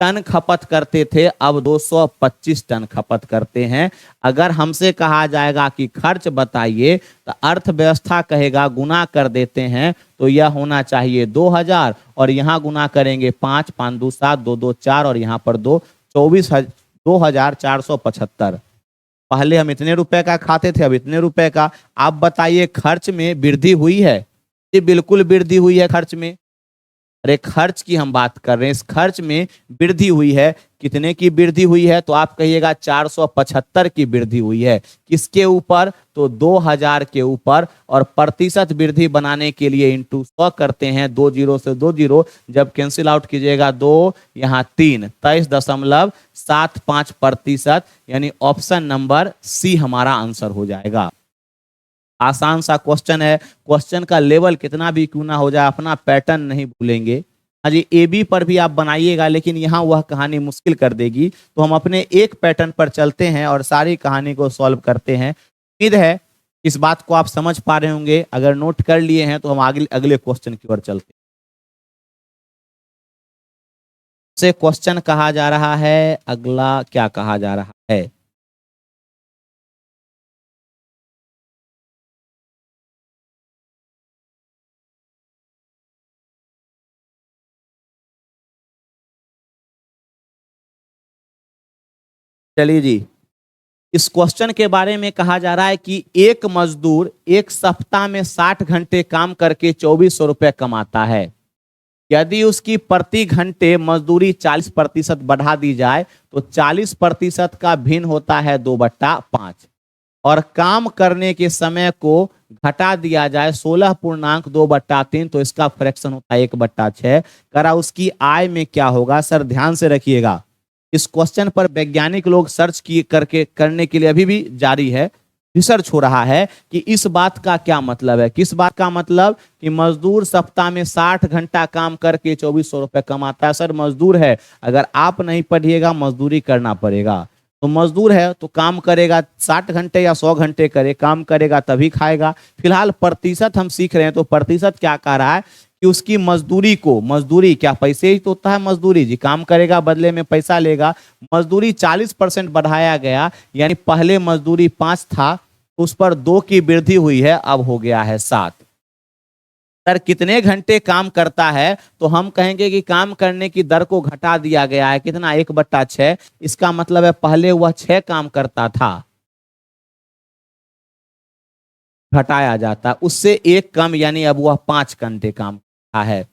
टन खपत करते थे, अब 225 टन खपत करते हैं। अगर हमसे कहा जाएगा कि खर्च बताइए, तो अर्थव्यवस्था कहेगा गुना कर देते हैं, तो यह होना चाहिए 2000 और यहाँ गुना करेंगे 5, 5 2 7, 2 2 4 और यहाँ पर 2 24,475। पहले हम इतने रुपए का खाते थे, अब इतने रुपए का। आप बताइए खर्च में वृद्धि हुई है? जी बिल्कुल वृद्धि हुई है खर्च में। अरे खर्च की हम बात कर रहे हैं, इस खर्च में वृद्धि हुई है। कितने की वृद्धि हुई है? तो आप कहिएगा 475 की वृद्धि हुई है। किसके ऊपर? तो 2000 के ऊपर। और प्रतिशत वृद्धि बनाने के लिए इंटू 100 करते हैं, 20 से 20, जब कैंसिल आउट कीजिएगा 2 यहाँ 3, 23.75%, यानी ऑप्शन नंबर सी हमारा आंसर हो जाएगा। आसान सा क्वेश्चन है, क्वेश्चन का लेवल कितना भी क्यों ना हो जाए, अपना पैटर्न नहीं भूलेंगे। हाँ जी, ए बी पर भी आप बनाइएगा, लेकिन यहाँ वह कहानी मुश्किल कर देगी। तो हम अपने एक पैटर्न पर चलते हैं और सारी कहानी को सॉल्व करते हैं। उम्मीद है इस बात को आप समझ पा रहे होंगे। अगर नोट कर लिए हैं तो हम आगे अगले क्वेश्चन की ओर चलते हैं। से क्वेश्चन कहा जा रहा है, अगला क्या कहा जा रहा है? चलिए जी, इस क्वेश्चन के बारे में कहा जा रहा है कि एक मजदूर एक सप्ताह में 60 घंटे काम करके 2400 रुपए कमाता है। यदि उसकी प्रति घंटे मजदूरी 40% बढ़ा दी जाए तो 40% का भिन्न होता है 2/5, और काम करने के समय को घटा दिया जाए 16.2/3, तो इसका फ्रैक्शन होता है 1/6। करा उसकी आय में क्या होगा? सर ध्यान से रखिएगा, इस क्वेश्चन पर वैज्ञानिक लोग सर्च किए करके करने के लिए अभी भी जारी है, रिसर्च हो रहा है कि इस बात का क्या मतलब है। किस बात का मतलब? कि मजदूर सप्ताह में 60 घंटा काम करके 2400 रुपए कमाता है। सर मजदूर है, अगर आप नहीं पढ़िएगा मजदूरी करना पड़ेगा। तो मजदूर है तो काम करेगा, 60 घंटे या 100 घंटे करे, काम करेगा तभी खाएगा। फिलहाल प्रतिशत हम सीख रहे हैं, तो प्रतिशत क्या कह रहा है कि उसकी मजदूरी को, मजदूरी क्या पैसे ही तो होता है, मजदूरी जी, काम करेगा बदले में पैसा लेगा। मजदूरी 40% बढ़ाया गया, यानी पहले मजदूरी 5 था, उस पर 2 की वृद्धि हुई है, अब हो गया है 7। सर कितने घंटे काम करता है? तो हम कहेंगे कि काम करने की दर को घटा दिया गया है। कितना? 1/6। इसका मतलब है पहले वह 6 काम करता था, घटाया जाता, उससे एक कम, यानी अब वह 5 घंटे काम करता है।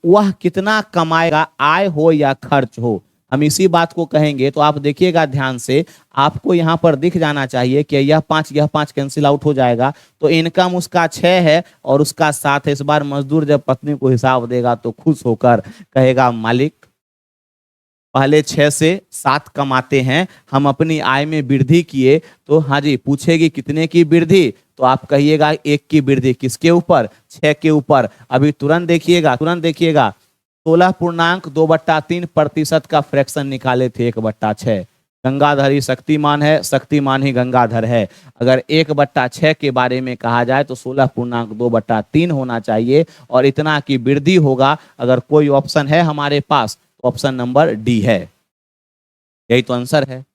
वह कितना कमाएगा, आय हो या खर्च हो, हम इसी बात को कहेंगे। तो आप देखिएगा ध्यान से, आपको यहाँ पर दिख जाना चाहिए कि यह पाँच कैंसिल आउट हो जाएगा। तो इनकम उसका 6 है और उसका 7 है। इस बार मजदूर जब पत्नी को हिसाब देगा तो खुश होकर कहेगा, मालिक पहले 6 से 7 कमाते हैं, हम अपनी आय में वृद्धि किए। तो हाँ जी, पूछेगी कितने की वृद्धि, तो आप कहिएगा 1 की वृद्धि। किसके ऊपर? 6 के ऊपर। अभी तुरंत देखिएगा, 16.2/3% का फ्रैक्शन निकाले थे 1/6। गंगाधर ही शक्तिमान है, शक्तिमान ही गंगाधर है। अगर 1/6 के बारे में कहा जाए तो 16.2/3 होना चाहिए, और इतना की वृद्धि होगा। अगर कोई ऑप्शन है हमारे पास, ऑप्शन नंबर डी है, यही तो आंसर है।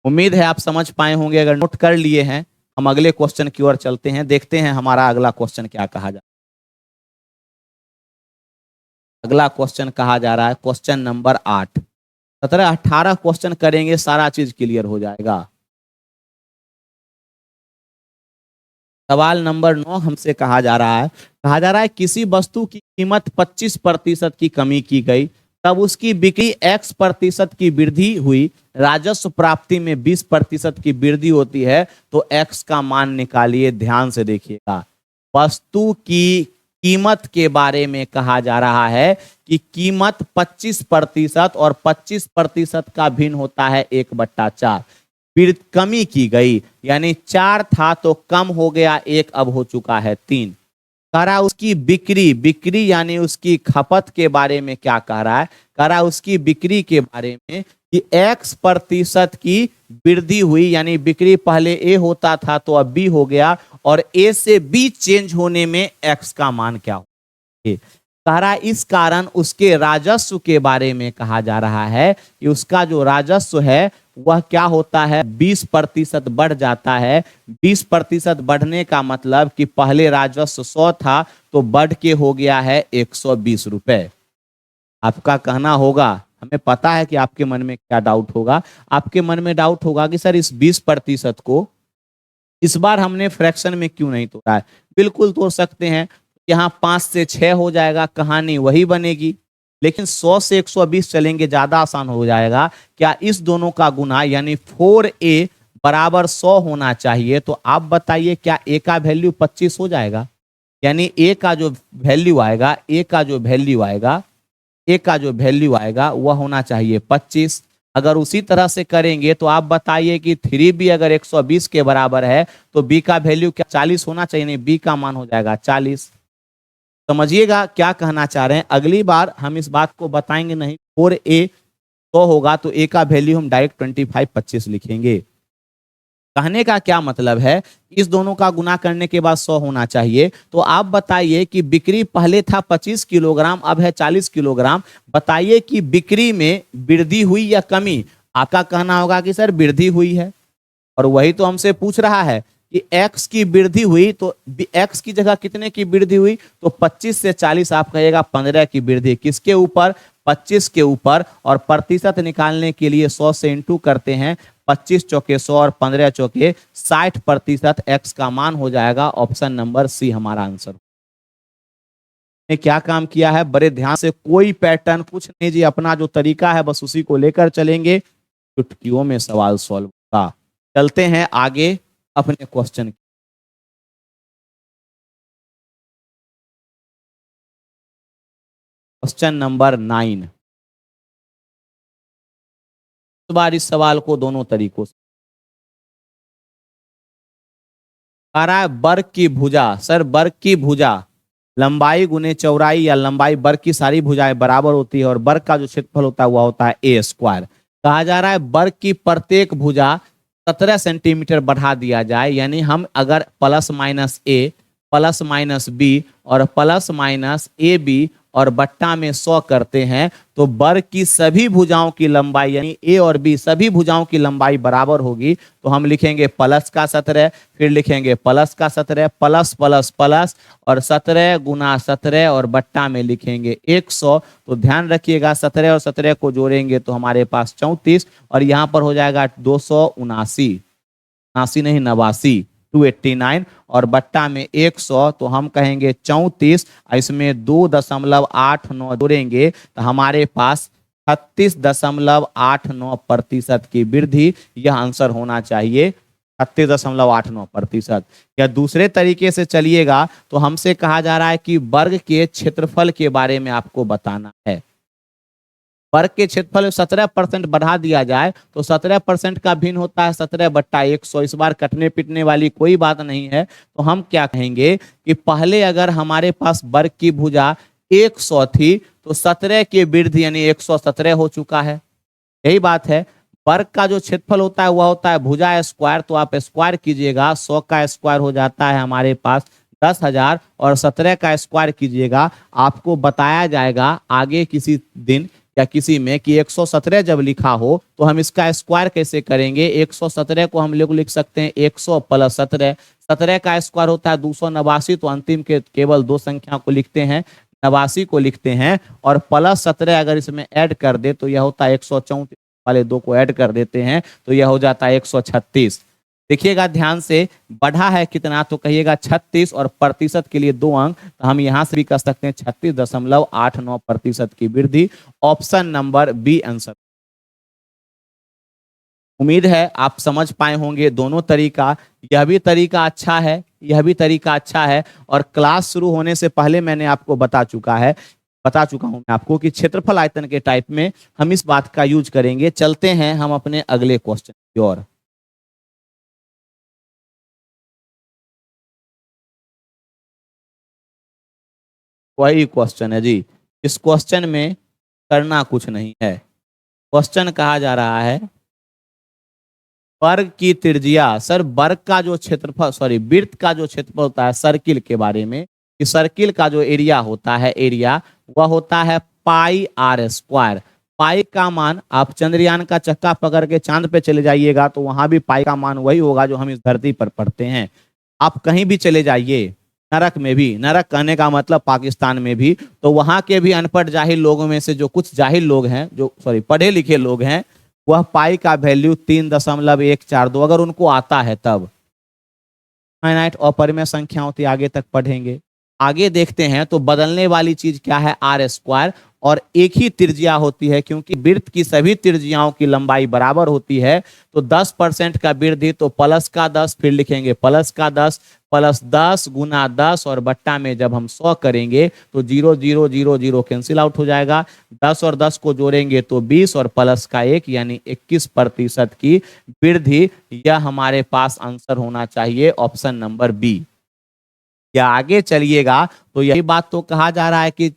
उम्मीद है आप समझ पाए होंगे। अगर नोट कर लिए हैं, हम अगले क्वेश्चन की ओर चलते हैं, देखते हैं हमारा अगला क्वेश्चन क्या कहा जा। अगला क्वेश्चन कहा जा रहा है क्वेश्चन नंबर 8। 17-18 क्वेश्चन करेंगे, सारा चीज क्लियर हो जाएगा। सवाल नंबर 9 हमसे कहा जा रहा है किसी वस्तु की कीमत 25% की कमी की गई, तब उसकी बिक्री x% की वृद्धि हुई, राजस्व प्राप्ति में 20% की वृद्धि होती है, तो x का मान निकालिए। ध्यान से देखिएगा, वस्तु की कीमत के बारे में कहा जा रहा है कि कीमत 25% और 25% का भिन्न होता है 1/4। कमी की गई, यानी 4 था तो कम हो गया 1, अब हो चुका है 3। कह रहा उसकी बिक्री, बिक्री यानी उसकी खपत के बारे में क्या कह रहा है? कह रहा उसकी बिक्री के बारे में कि x% की वृद्धि हुई, यानी बिक्री पहले ए होता था तो अब बी हो गया, और ए से बी चेंज होने में x का मान क्या हो। कह रहा इस कारण उसके राजस्व के बारे में कहा जा रहा है कि उसका जो राजस्व है वह क्या होता है, 20% बढ़ जाता है। 20% बढ़ने का मतलब कि पहले राजस्व 100 था तो बढ़ के हो गया है 120 रुपए। आपका कहना होगा, हमें पता है कि आपके मन में क्या डाउट होगा। आपके मन में डाउट होगा कि सर इस 20% को इस बार हमने फ्रैक्शन में क्यों नहीं तोड़ा है। बिल्कुल तोड़ सकते हैं, यहाँ 5 से 6 हो जाएगा, कहानी वही बनेगी। लेकिन 100 से 120 चलेंगे, ज्यादा आसान हो जाएगा। क्या इस दोनों का गुना यानी 4a बराबर 100 होना चाहिए? तो आप बताइए क्या a का वैल्यू 25 हो जाएगा? यानी a का जो वैल्यू आएगा, a का जो वैल्यू आएगा, a का जो वैल्यू आएगा वह होना चाहिए 25। अगर उसी तरह से करेंगे तो आप बताइए कि 3b अगर 120 के बराबर है तो b का वैल्यू क्या 40 होना चाहिए? नहीं, b का मान हो जाएगा 40। समझिएगा क्या कहना चाह रहे हैं। अगली बार हम इस बात को बताएंगे नहीं 4a 100 होगा तो a का वैल्यू हम डायरेक्ट 25 25 लिखेंगे। कहने का क्या मतलब है, इस दोनों का गुना करने के बाद 100 होना चाहिए। तो आप बताइए कि बिक्री पहले था 25 किलोग्राम, अब है 40 किलोग्राम। बताइए कि बिक्री में वृद्धि हुई या कमी? आपका कहना होगा कि सर वृद्धि हुई है, और वही तो हमसे पूछ रहा है कि x की वृद्धि हुई, तो x की जगह कितने की वृद्धि हुई? तो 25 से 40 आप कहिएगा 15 की वृद्धि। किसके ऊपर? 25 के ऊपर। और प्रतिशत निकालने के लिए 100 से इंटू करते हैं, 25 चौके 100 और 15 चौके 60%। x का मान हो जाएगा ऑप्शन नंबर सी हमारा आंसर। ने क्या काम किया है, बड़े ध्यान से, कोई पैटर्न कुछ नहीं जी, अपना जो तरीका है बस उसी को लेकर चलेंगे, चुटकियों में सवाल सॉल्व होगा। चलते हैं आगे अपने क्वेश्चन। Question number 9। इस बार इस सवाल को दोनों तरीकों से आ रहा है। वर्ग की भुजा, सर वर्ग की भुजा लंबाई गुने चौड़ाई या लंबाई, वर्ग की सारी भुजाएं बराबर होती है और वर्ग का जो क्षेत्रफल होता है वह होता है ए स्क्वायर। कहा जा रहा है वर्ग की प्रत्येक भुजा 17 सेंटीमीटर बढ़ा दिया जाए, यानी हम अगर plus minus A plus minus B और प्लस माइनस ए बी और बट्टा में 100 करते हैं तो वर्ग की सभी भुजाओं की लंबाई यानी ए और बी सभी भुजाओं की लंबाई बराबर होगी। तो हम लिखेंगे प्लस का 17, फिर लिखेंगे प्लस का 17, प्लस प्लस प्लस और 17 गुना 17 और बट्टा में लिखेंगे 100। तो ध्यान रखिएगा 17 और 17 को जोड़ेंगे तो हमारे पास 34 और यहाँ पर हो जाएगा 279, 89 नहीं 89, 289 और बट्टा में 100। तो हम कहेंगे 34, इसमें 2.89 जोड़ेंगे तो हमारे पास 36.89% की वृद्धि, यह आंसर होना चाहिए 36.89%। या दूसरे तरीके से चलिएगा तो हमसे कहा जा रहा है कि वर्ग के क्षेत्रफल के बारे में आपको बताना है। वर्ग के क्षेत्रफल में 17% बढ़ा दिया जाए तो 17% का भिन्न होता है 17/100। इस बार कटने पिटने वाली कोई बात नहीं है। तो हम क्या कहेंगे कि पहले अगर हमारे पास वर्ग की भुजा 100 थी तो 17 की वृद्धि यानी 117 हो चुका है। यही बात है। वर्ग का जो क्षेत्रफल होता है वह होता है भुजा स्क्वायर, तो आप स्क्वायर कीजिएगा, 100 का स्क्वायर हो जाता है हमारे पास 10,000 और 17 का स्क्वायर कीजिएगा। आपको बताया जाएगा आगे किसी दिन या किसी में कि 117 जब लिखा हो तो हम इसका स्क्वायर कैसे करेंगे। 117 को हम लोग लिख सकते हैं 100 प्लस 17, 17 का स्क्वायर होता है 289। तो अंतिम के केवल दो संख्या को लिखते हैं, 89 को लिखते हैं और प्लस 17 अगर इसमें ऐड कर दे तो यह होता है 134, वाले दो को ऐड कर देते हैं तो यह हो जाता है 136। देखिएगा ध्यान से, बढ़ा है कितना तो कहिएगा 36 और प्रतिशत के लिए 2 अंक, तो हम यहां से भी कर सकते हैं 36.89% की वृद्धि। Option number B answer. उम्मीद है आप समझ पाए होंगे दोनों तरीका। यह भी तरीका अच्छा है, यह भी तरीका अच्छा है। और क्लास शुरू होने से पहले मैंने आपको बता चुका हूं मैं आपको कि क्षेत्रफल आयतन के टाइप में हम इस बात का यूज करेंगे। चलते हैं हम अपने अगले क्वेश्चन की ओर। वही क्वेश्चन है जी। इस क्वेश्चन में करना कुछ नहीं है। क्वेश्चन कहा जा रहा है वर्ग की त्रिज्या, सर वर्ग का जो क्षेत्रफल वृत्त का जो क्षेत्रफल होता है सर्किल के बारे में, कि सर्किल का जो एरिया होता है, एरिया वह होता है पाई आर स्क्वायर। पाई का मान, आप चंद्रयान का चक्का पकड़ के चांद पे चले जाइएगा तो वहां भी पाई का मान वही होगा जो हम इस धरती पर पढ़ते हैं। आप कहीं भी चले जाइए, नरक में भी, नरक कहने का मतलब पाकिस्तान में भी, तो वहां के भी अनपढ़ जाहिल लोगों में से जो कुछ जाहिल लोग हैं, जो पढ़े लिखे लोग हैं, वह पाई का वैल्यू 3.142 अगर उनको आता है तब, फाइनाइट अपरिमेय संख्या होती आगे तक पढ़ेंगे। आगे देखते हैं तो बदलने वाली चीज क्या है, आर स्क्वायर, और एक ही त्रिज्या होती है क्योंकि वृत्त की सभी त्रिज्याओं की लंबाई बराबर होती है। तो 10% का वृद्धि तो प्लस का 10, फिर लिखेंगे प्लस का 10, प्लस 10 गुना 10 और बट्टा में जब हम 100 करेंगे तो 0 0 0 0 कैंसिल आउट हो जाएगा। 10 और 10 को जोड़ेंगे तो 20 और प्लस का 1 यानी 21% की वृद्धि। यह हमारे पास आंसर होना चाहिए ऑप्शन नंबर बी। या आगे चलिएगा तो यही बात तो कहा जा रहा है कि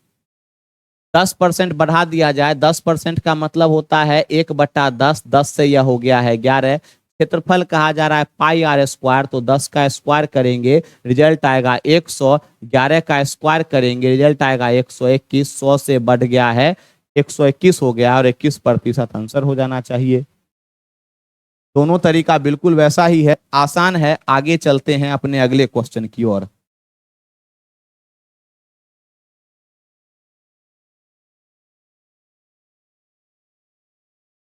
10% बढ़ा दिया जाए। 10% का मतलब होता है 1/10, 10 से यह हो गया है 11। क्षेत्रफल कहा जा रहा है पाई आर स्क्वायर, तो 10 का स्क्वायर करेंगे रिजल्ट आएगा 100। 11 का स्क्वायर करेंगे रिजल्ट आएगा 121। 100 से बढ़ गया है 121 हो गया और 21% आंसर हो जाना चाहिए। दोनों तरीका बिल्कुल वैसा ही है, आसान है। आगे चलते हैं अपने अगले क्वेश्चन की ओर।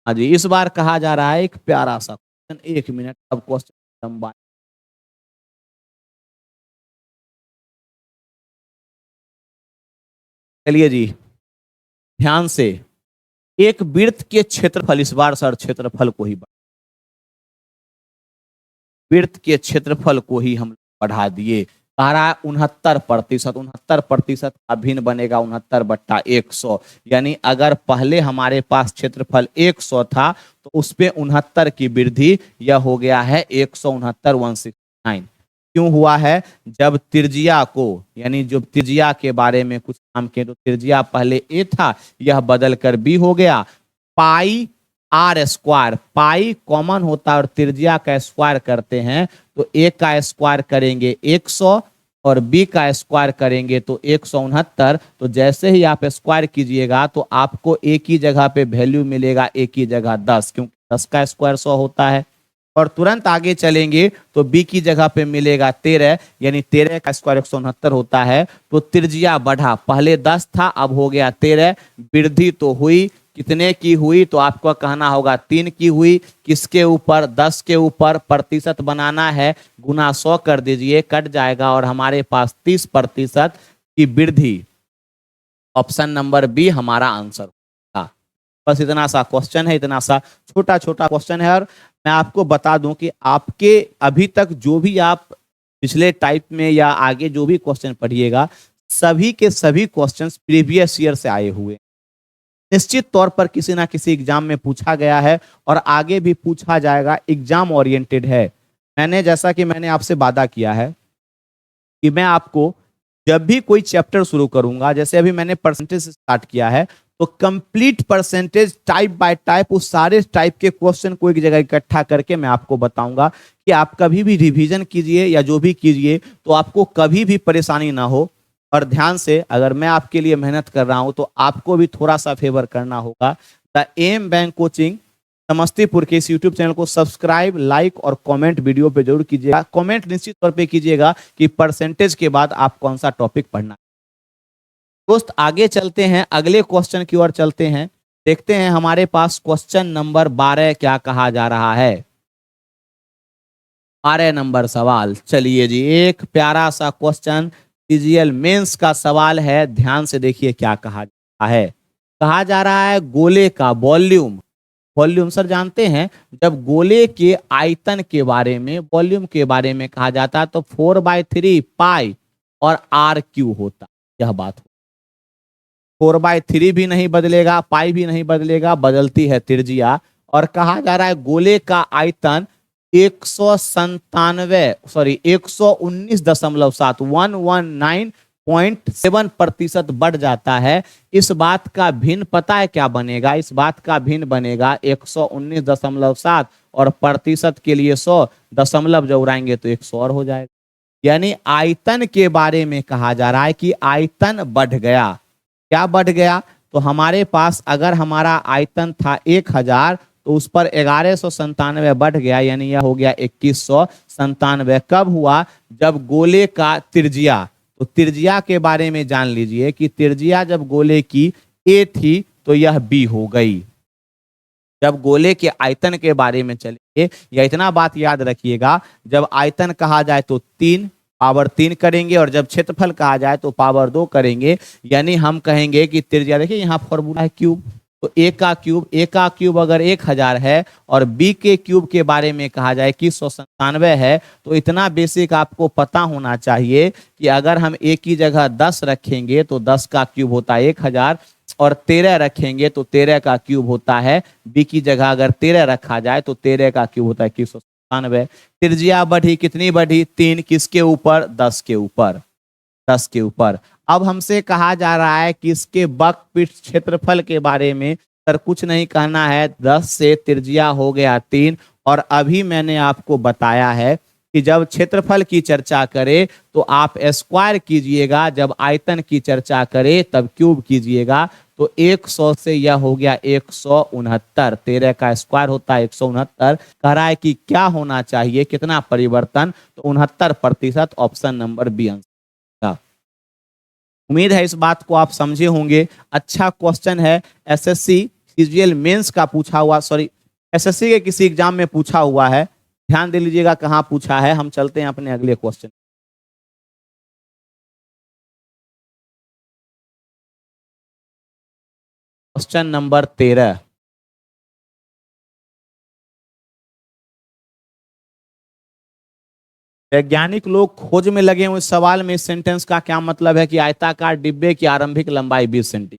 हाँ जी, इस बार कहा जा रहा है एक प्यारा सा क्वेश्चन। 1 मिनट, अब क्वेश्चन लंबा। चलिए जी, ध्यान से। एक वृत्त के क्षेत्रफल, इस बार सर क्षेत्रफल को ही वृत्त के क्षेत्रफल को ही हम बढ़ा दिए। कह रहा है 69%। 69% का भिन्न बनेगा 69/100। यानी अगर पहले हमारे पास क्षेत्रफल 100 था तो उस पे 69 की वृद्धि यह हो गया है 169, 169। क्यों हुआ है, जब त्रिज्या को, यानी जो त्रिज्या के बारे में कुछ काम किए, तो त्रिज्या पहले ए था, यह बदल कर बी हो गया। पाई आर स्क्वायर, पाई कॉमन होता है और त्रिज्या का स्क्वायर करते हैं तो ए का स्क्वायर करेंगे 100 और बी का स्क्वायर करेंगे तो 169। तो जैसे ही आप स्क्वायर कीजिएगा तो आपको एक ही जगह पे वैल्यू मिलेगा, एक ही जगह 10, क्योंकि 10 का स्क्वायर 100 होता है। और तुरंत आगे चलेंगे तो बी की जगह पे मिलेगा 13, यानी 13 का स्क्वायर 169 होता है। तो त्रिज्या बढ़ा, पहले 10 था अब हो गया 13। वृद्धि तो हुई, कितने की हुई, तो आपको कहना होगा 3 की हुई। किसके ऊपर, 10 के ऊपर। प्रतिशत बनाना है, गुना 100 कर दीजिए, कट जाएगा और हमारे पास 30% की वृद्धि। ऑप्शन नंबर बी हमारा आंसर होगा। बस इतना सा क्वेश्चन है, इतना सा छोटा छोटा क्वेश्चन है। और मैं आपको बता दूं कि आपके अभी तक जो भी आप पिछले टाइप में या आगे जो भी क्वेश्चन पढ़िएगा, सभी के सभी क्वेश्चंस प्रीवियस ईयर से आए हुए, निश्चित तौर पर किसी ना किसी एग्जाम में पूछा गया है और आगे भी पूछा जाएगा। एग्जाम ओरिएंटेड है। मैंने, जैसा कि मैंने आपसे वादा किया है कि मैं आपको जब भी कोई चैप्टर शुरू करूंगा, जैसे अभी मैंने परसेंटेज स्टार्ट किया है, तो complete percentage type bye type उस सारे टाइप के क्वेश्चन को एक जगह इकट्ठा करके मैं आपको बताऊंगा कि आप कभी भी रिवीजन कीजिए या जो भी कीजिए तो आपको कभी भी परेशानी ना हो। और ध्यान से, अगर मैं आपके लिए मेहनत कर रहा हूं तो आपको भी थोड़ा सा फेवर करना होगा। The M bank coaching Samastipur के इस यूट्यूब चैनल को सब्सक्राइब, लाइक और कमेंट वीडियो पे जरूर कीजिएगा। कमेंट निश्चित तौर पे कीजिएगा कि परसेंटेज के बाद आप कौन सा टॉपिक पढ़ना। दोस्त आगे चलते हैं, अगले क्वेश्चन की ओर चलते हैं। देखते हैं हमारे पास क्वेश्चन नंबर 12 क्या कहा जा रहा है। 12 नंबर सवाल। चलिए जी, एक प्यारा सा क्वेश्चन सीजीएल मेंस का सवाल है। ध्यान से देखिए क्या कहा जा रहा है। कहा जा रहा है गोले का वॉल्यूम। वॉल्यूम सर जानते हैं, जब गोले के आयतन के बारे में, वॉल्यूम के बारे में कहा जाता है तो 4/3 पाई और आर क्यू होता है। यह बात, 4/3 भी नहीं बदलेगा, पाई भी नहीं बदलेगा, बदलती है त्रिज्या। और कहा जा रहा है गोले का आयतन 119.7 119.7% बढ़ जाता है। इस बात का भिन्न पता है क्या बनेगा, इस बात का भिन्न बनेगा 119.7 और प्रतिशत के लिए 100, दशमलव जब उड़ाएंगे तो 100 और हो जाएगा। यानी आयतन के बारे में कहा जा रहा है कि आयतन बढ़ गया। क्या बढ़ गया, तो हमारे पास अगर हमारा आयतन था 1000 तो उस पर 1197 बढ़ गया, यानी यह हो गया 2197। कब हुआ, जब गोले का त्रिज्या, तो त्रिज्या के बारे में जान लीजिए कि त्रिज्या जब गोले की ए थी तो यह बी हो गई। जब गोले के आयतन के बारे में चलेंगे, या इतना बात याद रखिएगा, जब आयतन कहा जाए तो 3, पावर 3 करेंगे, और जब क्षेत्रफल कहा जाए तो पावर 2 करेंगे। यानी हम कहेंगे कि त्रिज्या, देखिए यहाँ फॉर्मूला है क्यूब, तो ए का क्यूब अगर 1000 है और बी के क्यूब के बारे में कहा जाए कि 197 है, तो इतना बेसिक आपको पता होना चाहिए कि अगर हम ए की जगह 10 रखेंगे तो 10 का क्यूब होता है 1000, और 13 रखेंगे तो 13 का क्यूब होता है, बी की जगह अगर 13 रखा जाए तो 13 का क्यूब होता है 197। त्रिज्या बढ़ी, कितनी बढ़ी? 3, किसके ऊपर? 10 के ऊपर, 10 के ऊपर। अब हमसे कहा जा रहा है कि इसके वक्रपीठ क्षेत्रफल के बारे में सर कुछ नहीं कहना है, 10 से त्रिज्या हो गया 3, और अभी मैंने आपको बताया है कि जब क्षेत्रफल की चर्चा करें तो आप स्क्वायर कीजिएगा, जब आयतन की चर्चा करें तब क्यूब कीजिएगा। तो 100 से यह हो गया 169, 13 का स्क्वायर होता है 169। कह रहा है कि क्या होना चाहिए, कितना परिवर्तन? तो 69%, ऑप्शन नंबर बी आंसर। उम्मीद है इस बात को आप समझे होंगे। अच्छा क्वेश्चन है, एसएससी सीजीएल मेंस का पूछा हुआ, सॉरी एसएससी के किसी एग्जाम में पूछा हुआ है, ध्यान दे लीजिएगा कहां पूछा है। हम चलते हैं अपने अगले क्वेश्चन। Question number 13। वैज्ञानिक लोग खोज में लगे हुए, इस सवाल में इस सेंटेंस का क्या मतलब है कि आयताकार डिब्बे की आरंभिक लंबाई 20 सेंटीमीटर।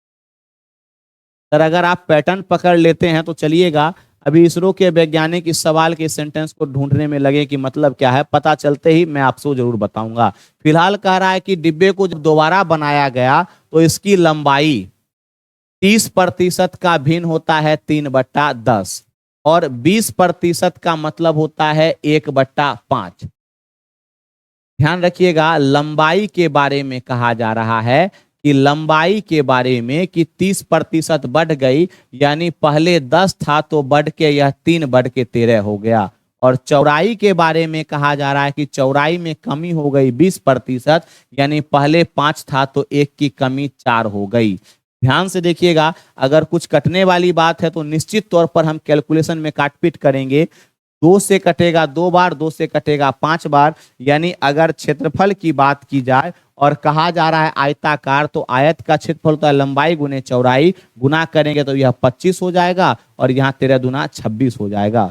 सर अगर आप पैटर्न पकड़ लेते हैं तो चलिएगा, अभी इसरो के वैज्ञानिक इस सवाल के सेंटेंस को ढूंढने में लगे कि मतलब क्या है, पता चलते ही मैं आपसे जरूर बताऊंगा। फिलहाल कह रहा है कि डिब्बे को जब दोबारा बनाया गया तो इसकी लंबाई 30% का भिन्न होता है 3/10, और 20% का मतलब होता है 1/5। ध्यान रखिएगा, लंबाई के बारे में कहा जा रहा है कि लंबाई के बारे में कि 30% बढ़ गई, यानी पहले 10 था तो बढ़ के यह 3 बढ़ के 13 हो गया। और चौड़ाई के बारे में कहा जा रहा है कि चौड़ाई में कमी हो गई 20%, यानी पहले 5 था तो 1 की कमी 4 हो गई। ध्यान से देखिएगा, अगर कुछ कटने वाली बात है तो निश्चित तौर पर हम कैलकुलेशन में काटपीट करेंगे। 2 से कटेगा 2 बार, 2 से कटेगा 5 बार, यानी अगर क्षेत्रफल की बात की जाए और कहा जा रहा है आयताकार, तो आयत का क्षेत्रफल होता है लंबाई गुने चौड़ाई, गुना करेंगे तो यह 25 हो जाएगा, और यहाँ 13 दूना 26 हो जाएगा।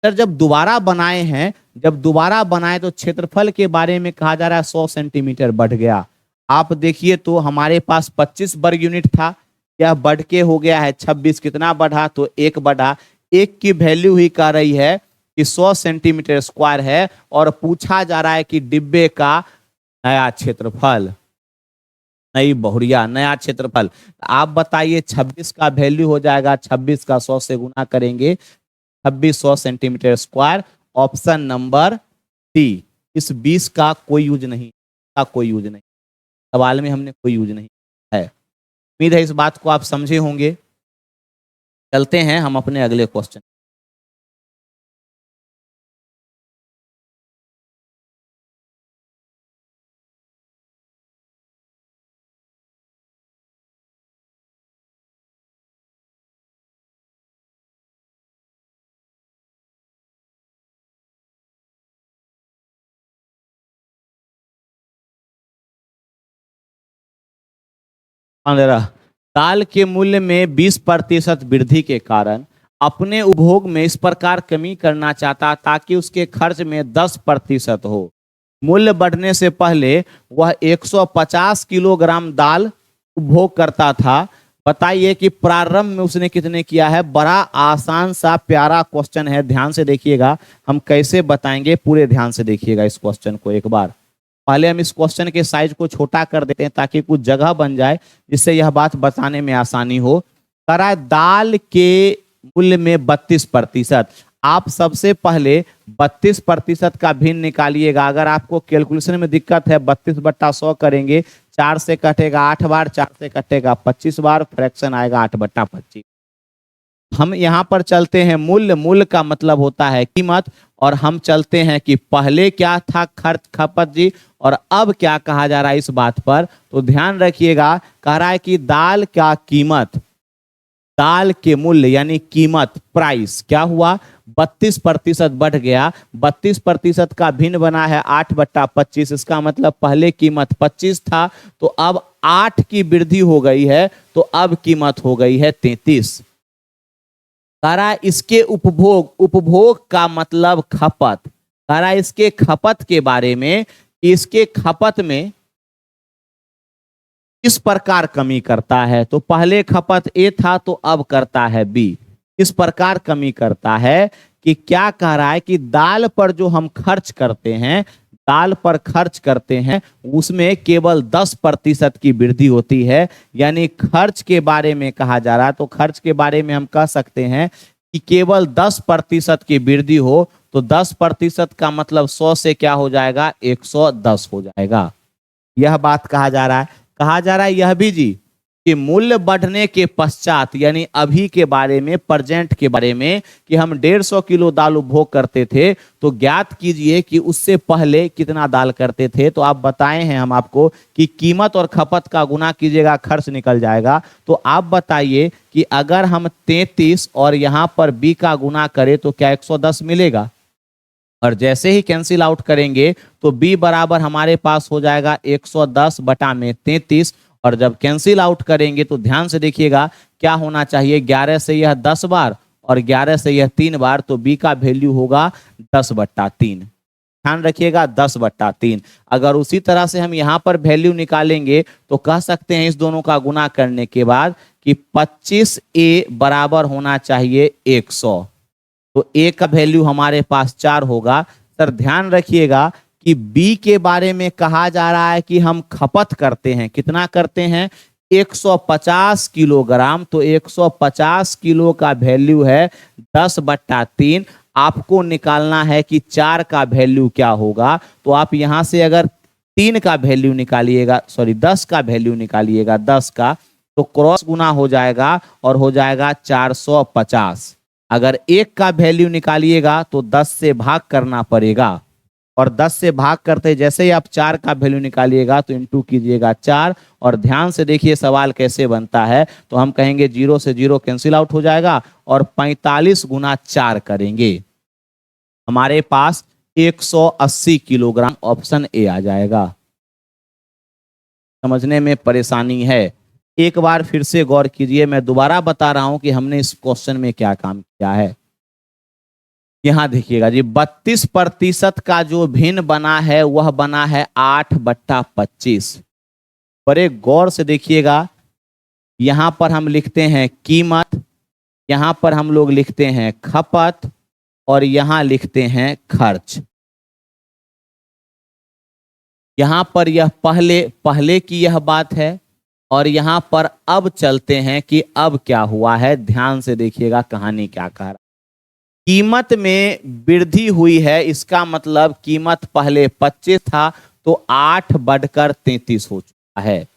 सर जब दोबारा बनाए हैं, जब दोबारा बनाए तो क्षेत्रफल के बारे में कहा जा रहा है 100 सेंटीमीटर बढ़ गया। आप देखिए तो हमारे पास 25 वर्ग यूनिट था, यह बढ़ के हो गया है 26। कितना बढ़ा? तो 1 बढ़ा। 1 की वैल्यू ही कह रही है कि 100 सेंटीमीटर स्क्वायर है, और पूछा जा रहा है कि डिब्बे का नया क्षेत्रफल, नई बहुरिया, नया क्षेत्रफल। आप बताइए 26 का वैल्यू हो जाएगा, 26 का 100 से गुना करेंगे, 2600 centimetre square, option number C. इस 20 का कोई यूज नहीं, का कोई यूज नहीं, सवाल में हमने कोई यूज नहीं है। उम्मीद है इस बात को आप समझे होंगे। चलते हैं हम अपने अगले क्वेश्चन। दाल के मूल्य में 20% वृद्धि के कारण अपने उपभोग में इस प्रकार कमी करना चाहता ताकि उसके खर्च में 10% हो। मूल्य बढ़ने से पहले वह 150 किलोग्राम दाल उपभोग करता था। बताइए कि प्रारंभ में उसने कितने किया है। बड़ा आसान सा प्यारा क्वेश्चन है, ध्यान से देखिएगा। हम कैसे बताएंगे, पूरे ध्यान से देखिएगा इस क्वेश्चन को एक बार। पहले हम इस क्वेश्चन के साइज को छोटा कर देते हैं ताकि कुछ जगह बन जाए, जिससे यह बात बताने में आसानी हो। करा दाल के मूल्य में 32%। आप सबसे पहले 32% का भिन्न निकालिएगा। अगर आपको कैलकुलेशन में दिक्कत है, 32/100 करेंगे, 4 से कटेगा 8 बार, 4 से कटेगा 25 बार, फ्रैक्शन आएगा 8/25। हम यहाँ पर चलते हैं मूल्य, मूल्य का मतलब होता है कीमत, और हम चलते हैं कि पहले क्या था खर्च खपत जी, और अब क्या कहा जा रहा है इस बात पर। तो ध्यान रखिएगा, कह रहा है कि दाल का कीमत दाल के मूल्य यानी कीमत, प्राइस क्या हुआ, 32% बढ़ गया। 32% का भिन्न बना है 8/25। इसका मतलब पहले कीमत 25 था तो अब 8 की वृद्धि हो गई है तो अब कीमत हो गई है 33। कह रहा है इसके उपभोग, उपभोग का मतलब खपत, कह रहा है इसके खपत के बारे में, इसके खपत में इस प्रकार कमी करता है। तो पहले खपत ए था तो अब करता है बी। इस प्रकार कमी करता है कि क्या कह रहा है कि दाल पर जो हम खर्च करते हैं, दाल पर खर्च करते हैं उसमें केवल 10% की वृद्धि होती है। यानी खर्च के बारे में कहा जा रहा है तो खर्च के बारे में हम कह सकते हैं कि केवल 10% की वृद्धि हो तो 10% का मतलब 100 से क्या हो जाएगा, 110 हो जाएगा। यह बात कहा जा रहा है। कहा जा रहा है यह भी जी कि मूल्य बढ़ने के पश्चात यानी अभी के बारे में, प्रेजेंट के बारे में, कि हम 150 किलो दाल उपभोग करते थे तो ज्ञात कीजिए कि उससे पहले कितना दाल करते थे। तो आप बताए हैं हम आपको कि कीमत और खपत का गुना कीजिएगा, खर्च निकल जाएगा। तो आप बताइए कि अगर हम 33 और यहाँ पर बी का गुना करें तो क्या 110 मिलेगा? और जैसे ही कैंसिल आउट करेंगे तो b बराबर हमारे पास हो जाएगा 110 बटा में 33। और जब कैंसिल आउट करेंगे तो ध्यान से देखिएगा क्या होना चाहिए, 11 से यह 10 बार और 11 से यह 3 बार, तो b का वैल्यू होगा 10/3। ध्यान रखिएगा 10/3। अगर उसी तरह से हम यहाँ पर वैल्यू निकालेंगे तो कह सकते हैं इस दोनों का गुना करने के बाद कि 25a बराबर होना चाहिए 100। तो ए का वैल्यू हमारे पास 4 होगा। सर ध्यान रखिएगा कि बी के बारे में कहा जा रहा है कि हम खपत करते हैं, कितना करते हैं, 150 किलोग्राम। तो 150 किलो का वैल्यू है 10/3। आपको निकालना है कि 4 का वैल्यू क्या होगा। तो आप यहां से अगर 3 का वैल्यू निकालिएगा, सॉरी 10 का वैल्यू निकालिएगा, 10 का, तो क्रॉस गुना हो जाएगा और हो जाएगा 450। अगर 1 का वैल्यू निकालिएगा तो 10 से भाग करना पड़ेगा और 10 से भाग करते जैसे ही आप 4 का वैल्यू निकालिएगा तो इंटू कीजिएगा 4। और ध्यान से देखिए सवाल कैसे बनता है। तो हम कहेंगे 0 से 0 कैंसिल आउट हो जाएगा और 45 गुना 4 करेंगे, हमारे पास 180 किलोग्राम, ऑप्शन ए आ जाएगा। समझने में परेशानी है, एक बार फिर से गौर कीजिए। मैं दोबारा बता रहा हूं कि हमने इस क्वेश्चन में क्या काम किया है। यहां देखिएगा जी, 32% का जो भिन्न बना है वह बना है 8/25। बड़े गौर से देखिएगा, यहां पर हम लिखते हैं कीमत, यहां पर हम लोग लिखते हैं खपत और यहां लिखते हैं खर्च। यहां पर यह पहले की यह बात है और यहां पर अब चलते हैं कि अब क्या हुआ है। ध्यान से देखिएगा कहानी क्या कह रहा है। कीमत में वृद्धि हुई है, इसका मतलब कीमत पहले 25 था तो 8 बढ़कर 33 हो चुका है।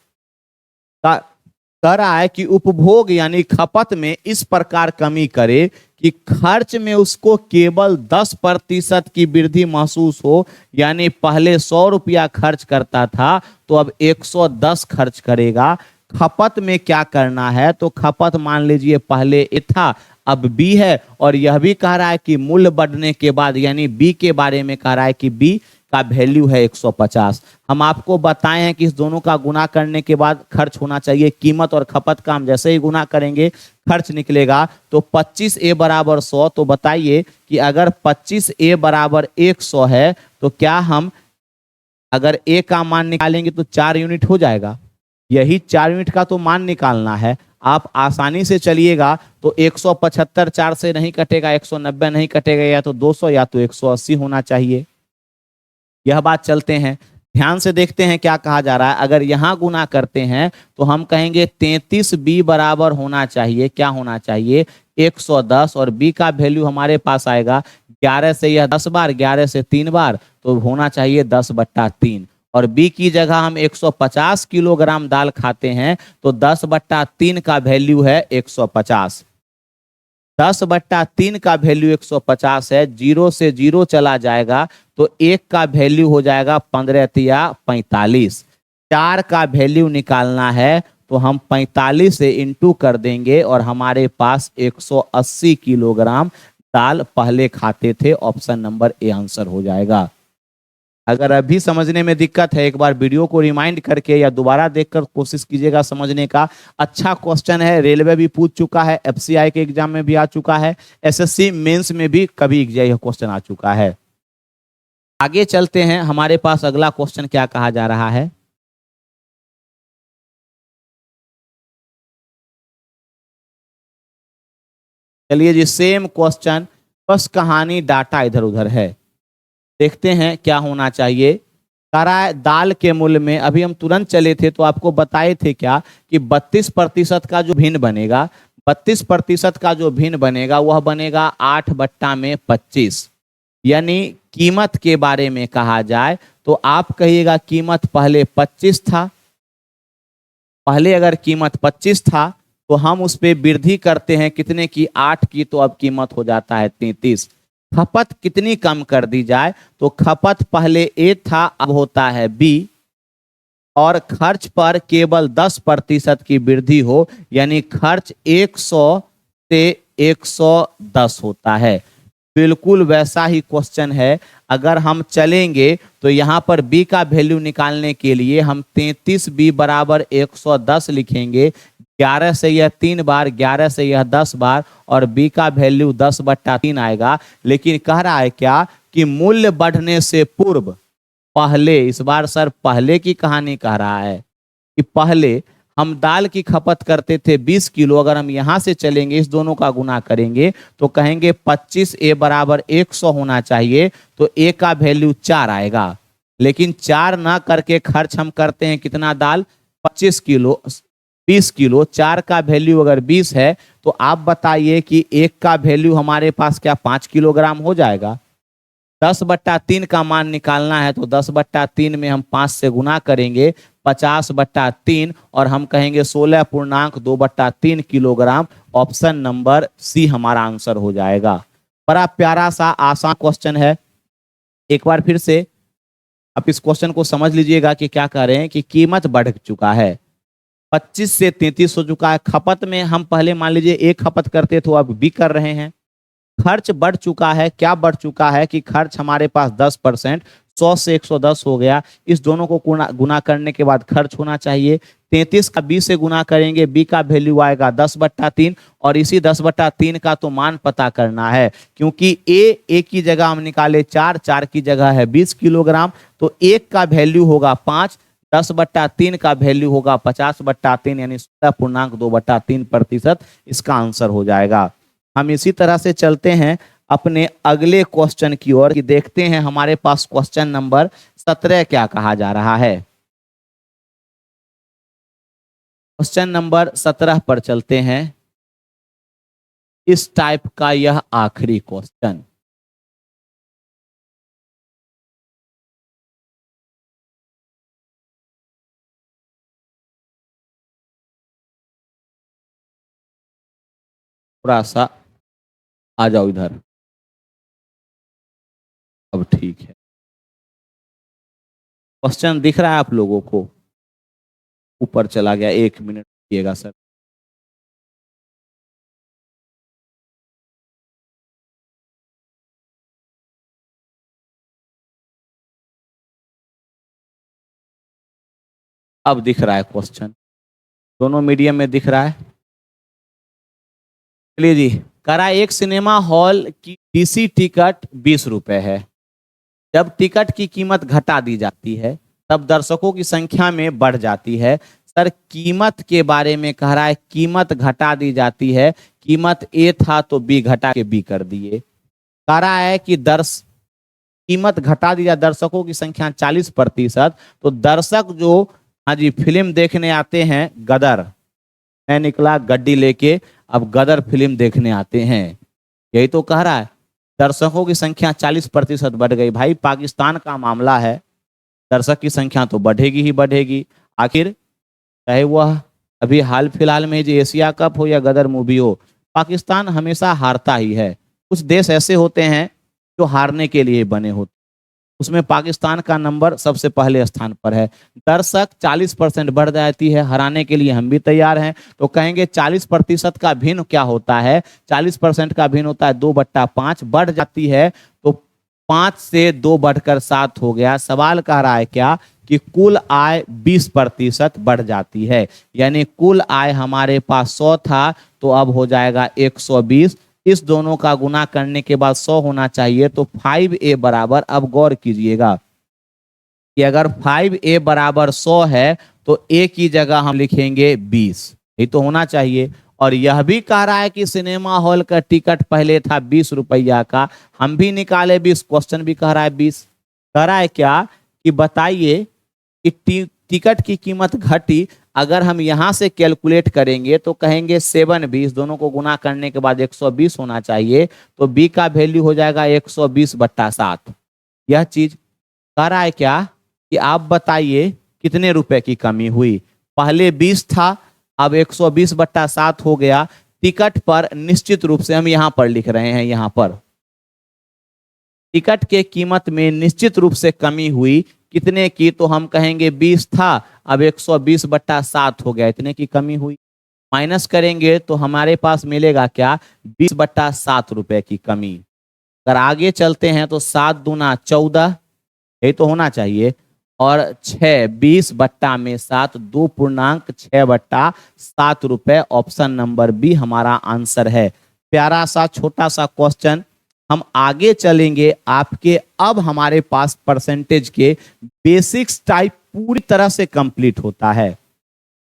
कह रहा है कि उपभोग यानी खपत में इस प्रकार कमी करे कि खर्च में उसको केवल 10% की वृद्धि महसूस हो। यानी पहले 100 रुपया खर्च करता था तो अब 110 खर्च करेगा। खपत में क्या करना है, तो खपत मान लीजिए पहले ए था अब बी है। और यह भी कह रहा है कि मूल्य बढ़ने के बाद, यानी बी के बारे में कह रहा है कि बी का वैल्यू है 150। हम आपको बताए हैं कि इस दोनों का गुना करने के बाद खर्च होना चाहिए। कीमत और खपत का हम जैसे ही गुना करेंगे खर्च निकलेगा। तो 25a बराबर 100। तो बताइए कि अगर 25a बराबर 100 है तो क्या हम अगर a का मान निकालेंगे तो 4 यूनिट हो जाएगा। यही 4 यूनिट का तो मान निकालना है। आप आसानी से चलिएगा तो 175 4 से नहीं कटेगा, 190 नहीं कटेगा, या तो 200 या तो 180 होना चाहिए। यह बात चलते हैं, ध्यान से देखते हैं क्या कहा जा रहा है। अगर यहां गुना करते हैं तो हम कहेंगे 33b बराबर होना चाहिए, क्या होना चाहिए, 110। और b का वैल्यू हमारे पास आएगा 11 से यह 10 बार, 11 से 3 बार, तो होना चाहिए 10/3। और b की जगह हम 150 किलोग्राम दाल खाते हैं तो 10/3 का वैल्यू है 150। 10/3 का वैल्यू 150 है। 0 से 0 चला जाएगा तो 1 का वैल्यू हो जाएगा 15 या 45। 4 का वैल्यू निकालना है तो हम 45 से इंटू कर देंगे और हमारे पास 180 किलोग्राम दाल पहले खाते थे। ऑप्शन नंबर ए आंसर हो जाएगा। अगर अभी समझने में दिक्कत है, एक बार वीडियो को रिमाइंड करके या दोबारा देखकर कोशिश कीजिएगा समझने का। अच्छा क्वेश्चन है, रेलवे भी पूछ चुका है, एफसीआई के एग्जाम में भी आ चुका है, एसएससी मेंस में भी कभी यह क्वेश्चन आ चुका है। आगे चलते हैं, हमारे पास अगला क्वेश्चन क्या कहा जा रहा है। चलिए जी, सेम क्वेश्चन, बस कहानी डाटा इधर उधर है। देखते हैं क्या होना चाहिए। करा दाल के मूल्य में, अभी हम तुरंत चले थे तो आपको बताए थे क्या कि 32% का जो भिन्न बनेगा, 32% का जो भिन्न बनेगा वह बनेगा 8/25। यानी कीमत के बारे में कहा जाए तो आप कहिएगा कीमत पहले 25 था। पहले अगर कीमत 25 था तो हम उस पर वृद्धि करते हैं कितने की, 8 की, तो अब कीमत हो जाता है 33। खपत कितनी कम कर दी जाए, तो खपत पहले ए था अब होता है बी, और खर्च पर केवल 10% की वृद्धि हो, यानी खर्च 100 से 110 होता है। बिल्कुल वैसा ही क्वेश्चन है। अगर हम चलेंगे तो यहाँ पर b का वैल्यू निकालने के लिए हम 33b बराबर 110 लिखेंगे। 11 से यह 3 बार, 11 से यह 10 बार, और b का वैल्यू 10/3 आएगा। लेकिन कह रहा है क्या कि मूल्य बढ़ने से पूर्व, पहले, इस बार सर पहले की कहानी कह रहा है कि पहले हम दाल की खपत करते थे 20 किलो। अगर हम यहां से चलेंगे, इस दोनों का गुना करेंगे तो कहेंगे 25a बराबर 100 होना चाहिए, तो a का वैल्यू 4 आएगा। लेकिन 4 ना करके खर्च हम करते हैं कितना, दाल 25 किलो, 20 किलो, 4 का वैल्यू अगर 20 है तो आप बताइए कि 1 का वैल्यू हमारे पास क्या 5 किलोग्राम हो जाएगा। 10/3 का मान निकालना है तो 10/3 में हम 5 से गुना करेंगे, 50/3, और हम कहेंगे 16.2/3 किलोग्राम। ऑप्शन नंबर सी हमारा आंसर हो जाएगा। बड़ा प्यारा सा आसान क्वेश्चन है। एक बार फिर से आप इस क्वेश्चन को समझ लीजिएगा कि क्या कह रहे हैं कि कीमत बढ़ चुका है, 25 से 33 हो चुका है। खपत में हम पहले मान लीजिए एक खपत करते तो अब भी कर रहे हैं। खर्च बढ़ चुका है, क्या बढ़ चुका है कि खर्च हमारे पास 10%, 100 से 110 हो गया। इस दोनों को गुना करने के बाद खर्च होना चाहिए। 33 का 20 से गुना करेंगे, b का वैल्यू आएगा 10/3, और इसी 10/3 का तो मान पता करना है, क्योंकि a की जगह हम निकाले 4, 4 की जगह है 20 किलोग्राम, तो 1 का वैल्यू होगा 5, 10/3 का वैल्यू होगा 50/3, यानी 16.2/3%। इसका आंसर हो जाएगा। हम इसी तरह से चलते हैं अपने अगले क्वेश्चन की ओर, कि देखते हैं हमारे पास क्वेश्चन नंबर 17 क्या कहा जा रहा है। क्वेश्चन नंबर 17 पर चलते हैं। इस टाइप का यह आखिरी क्वेश्चन, थोड़ा सा आ जाओ इधर, अब ठीक है। क्वेश्चन दिख रहा है आप लोगों को? ऊपर चला गया, 1 मिनट रुकिएगा सर। अब दिख रहा है क्वेश्चन, दोनों मीडियम में दिख रहा है। चलिए जी, करा एक सिनेमा हॉल की डीसी टिकट 20 रुपए है। जब टिकट की कीमत घटा दी जाती है तब दर्शकों की संख्या में बढ़ जाती है। सर कीमत के बारे में कह रहा है, कीमत घटा दी जाती है, कीमत ए था तो बी घटा के बी कर दिए। कह रहा है कि कीमत घटा दी जाए, दर्शकों की संख्या 40%, तो दर्शक जो, हाँ जी, फिल्म देखने आते हैं गदर, मैं निकला गड्डी लेके, अब गदर फिल्म देखने आते हैं, यही तो कह रहा है। दर्शकों की संख्या 40% बढ़ गई। भाई पाकिस्तान का मामला है, दर्शक की संख्या तो बढ़ेगी ही बढ़ेगी। आखिर चाहे वह अभी हाल फिलहाल में जो एशिया कप हो या गदर मूवी हो, पाकिस्तान हमेशा हारता ही है। कुछ देश ऐसे होते हैं जो हारने के लिए बने होते, उसमें पाकिस्तान का नंबर सबसे पहले स्थान पर है। दर्शक 40% बढ़ जाती है, हराने के लिए हम भी तैयार हैं। तो कहेंगे 40% का भिन्न क्या होता है? 40% का भिन्न होता है 2/5, बढ़ जाती है तो 5 से 2 बढ़कर 7 हो गया। सवाल कह रहा है क्या कि कुल आय 20% बढ़ जाती है, यानी कुल आय हमारे पास 100 था तो अब हो जाएगा 120। इस दोनों का गुना करने के बाद 100 होना चाहिए, तो 5a बराबर, अब गौर कीजिएगा कि अगर 5a बराबर 100 है तो a की जगह हम लिखेंगे 20, ये तो होना चाहिए। और यह भी कह रहा है कि सिनेमा हॉल का टिकट पहले था 20 रुपया का, हम भी निकाले 20, क्वेश्चन भी कह रहा है 20। कह रहा है क्या कि बताइए कि टिकट की कीमत घटी, अगर हम यहां से कैलकुलेट करेंगे तो कहेंगे 7b, दोनों को गुना करने के बाद 120 होना चाहिए, तो b का वैल्यू हो जाएगा 120/7। यह चीज कह रहा है क्या कि आप बताइए कितने रुपए की कमी हुई। पहले 20 था, अब 120/7 हो गया। टिकट पर निश्चित रूप से हम यहां पर लिख रहे हैं, यहां पर टिकट के कीमत में निश्चित रूप से कमी हुई। कितने की? तो हम कहेंगे 20 था, अब 120/7 हो गया, इतने की कमी हुई। माइनस करेंगे तो हमारे पास मिलेगा क्या? 20/7 रुपए की कमी। अगर आगे चलते हैं तो 7 दूना 14, ये तो होना चाहिए। और 6, 20/7, 2.6/7 रुपए। ऑप्शन नंबर बी हमारा आंसर है। प्यारा सा छोटा सा क्वेश्चन। हम आगे चलेंगे आपके, अब हमारे पास परसेंटेज के बेसिक्स टाइप पूरी तरह से कंप्लीट होता है।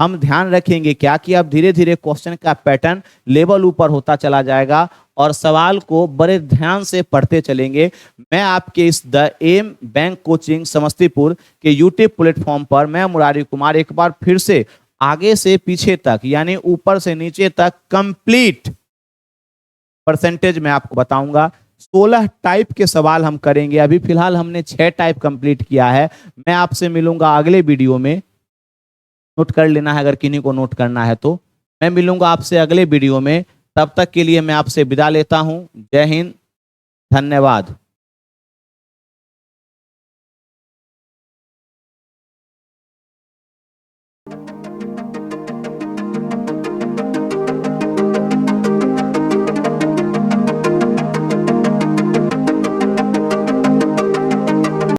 हम ध्यान रखेंगे क्या कि अब धीरे धीरे क्वेश्चन का पैटर्न लेवल ऊपर होता चला जाएगा और सवाल को बड़े ध्यान से पढ़ते चलेंगे। मैं आपके इस the M bank coaching Samastipur के यूट्यूब प्लेटफॉर्म पर मैं मुरारी कुमार एक बार फिर से आगे से पीछे तक, यानी ऊपर से नीचे तक कंप्लीट परसेंटेज मैं आपको बताऊंगा। 16 टाइप के सवाल हम करेंगे। अभी फिलहाल हमने 6 टाइप कंप्लीट किया है। मैं आपसे मिलूंगा अगले वीडियो में। नोट कर लेना है अगर किन्हीं को नोट करना है तो। मैं मिलूंगा आपसे अगले वीडियो में, तब तक के लिए मैं आपसे विदा लेता हूं। जय हिंद, धन्यवाद।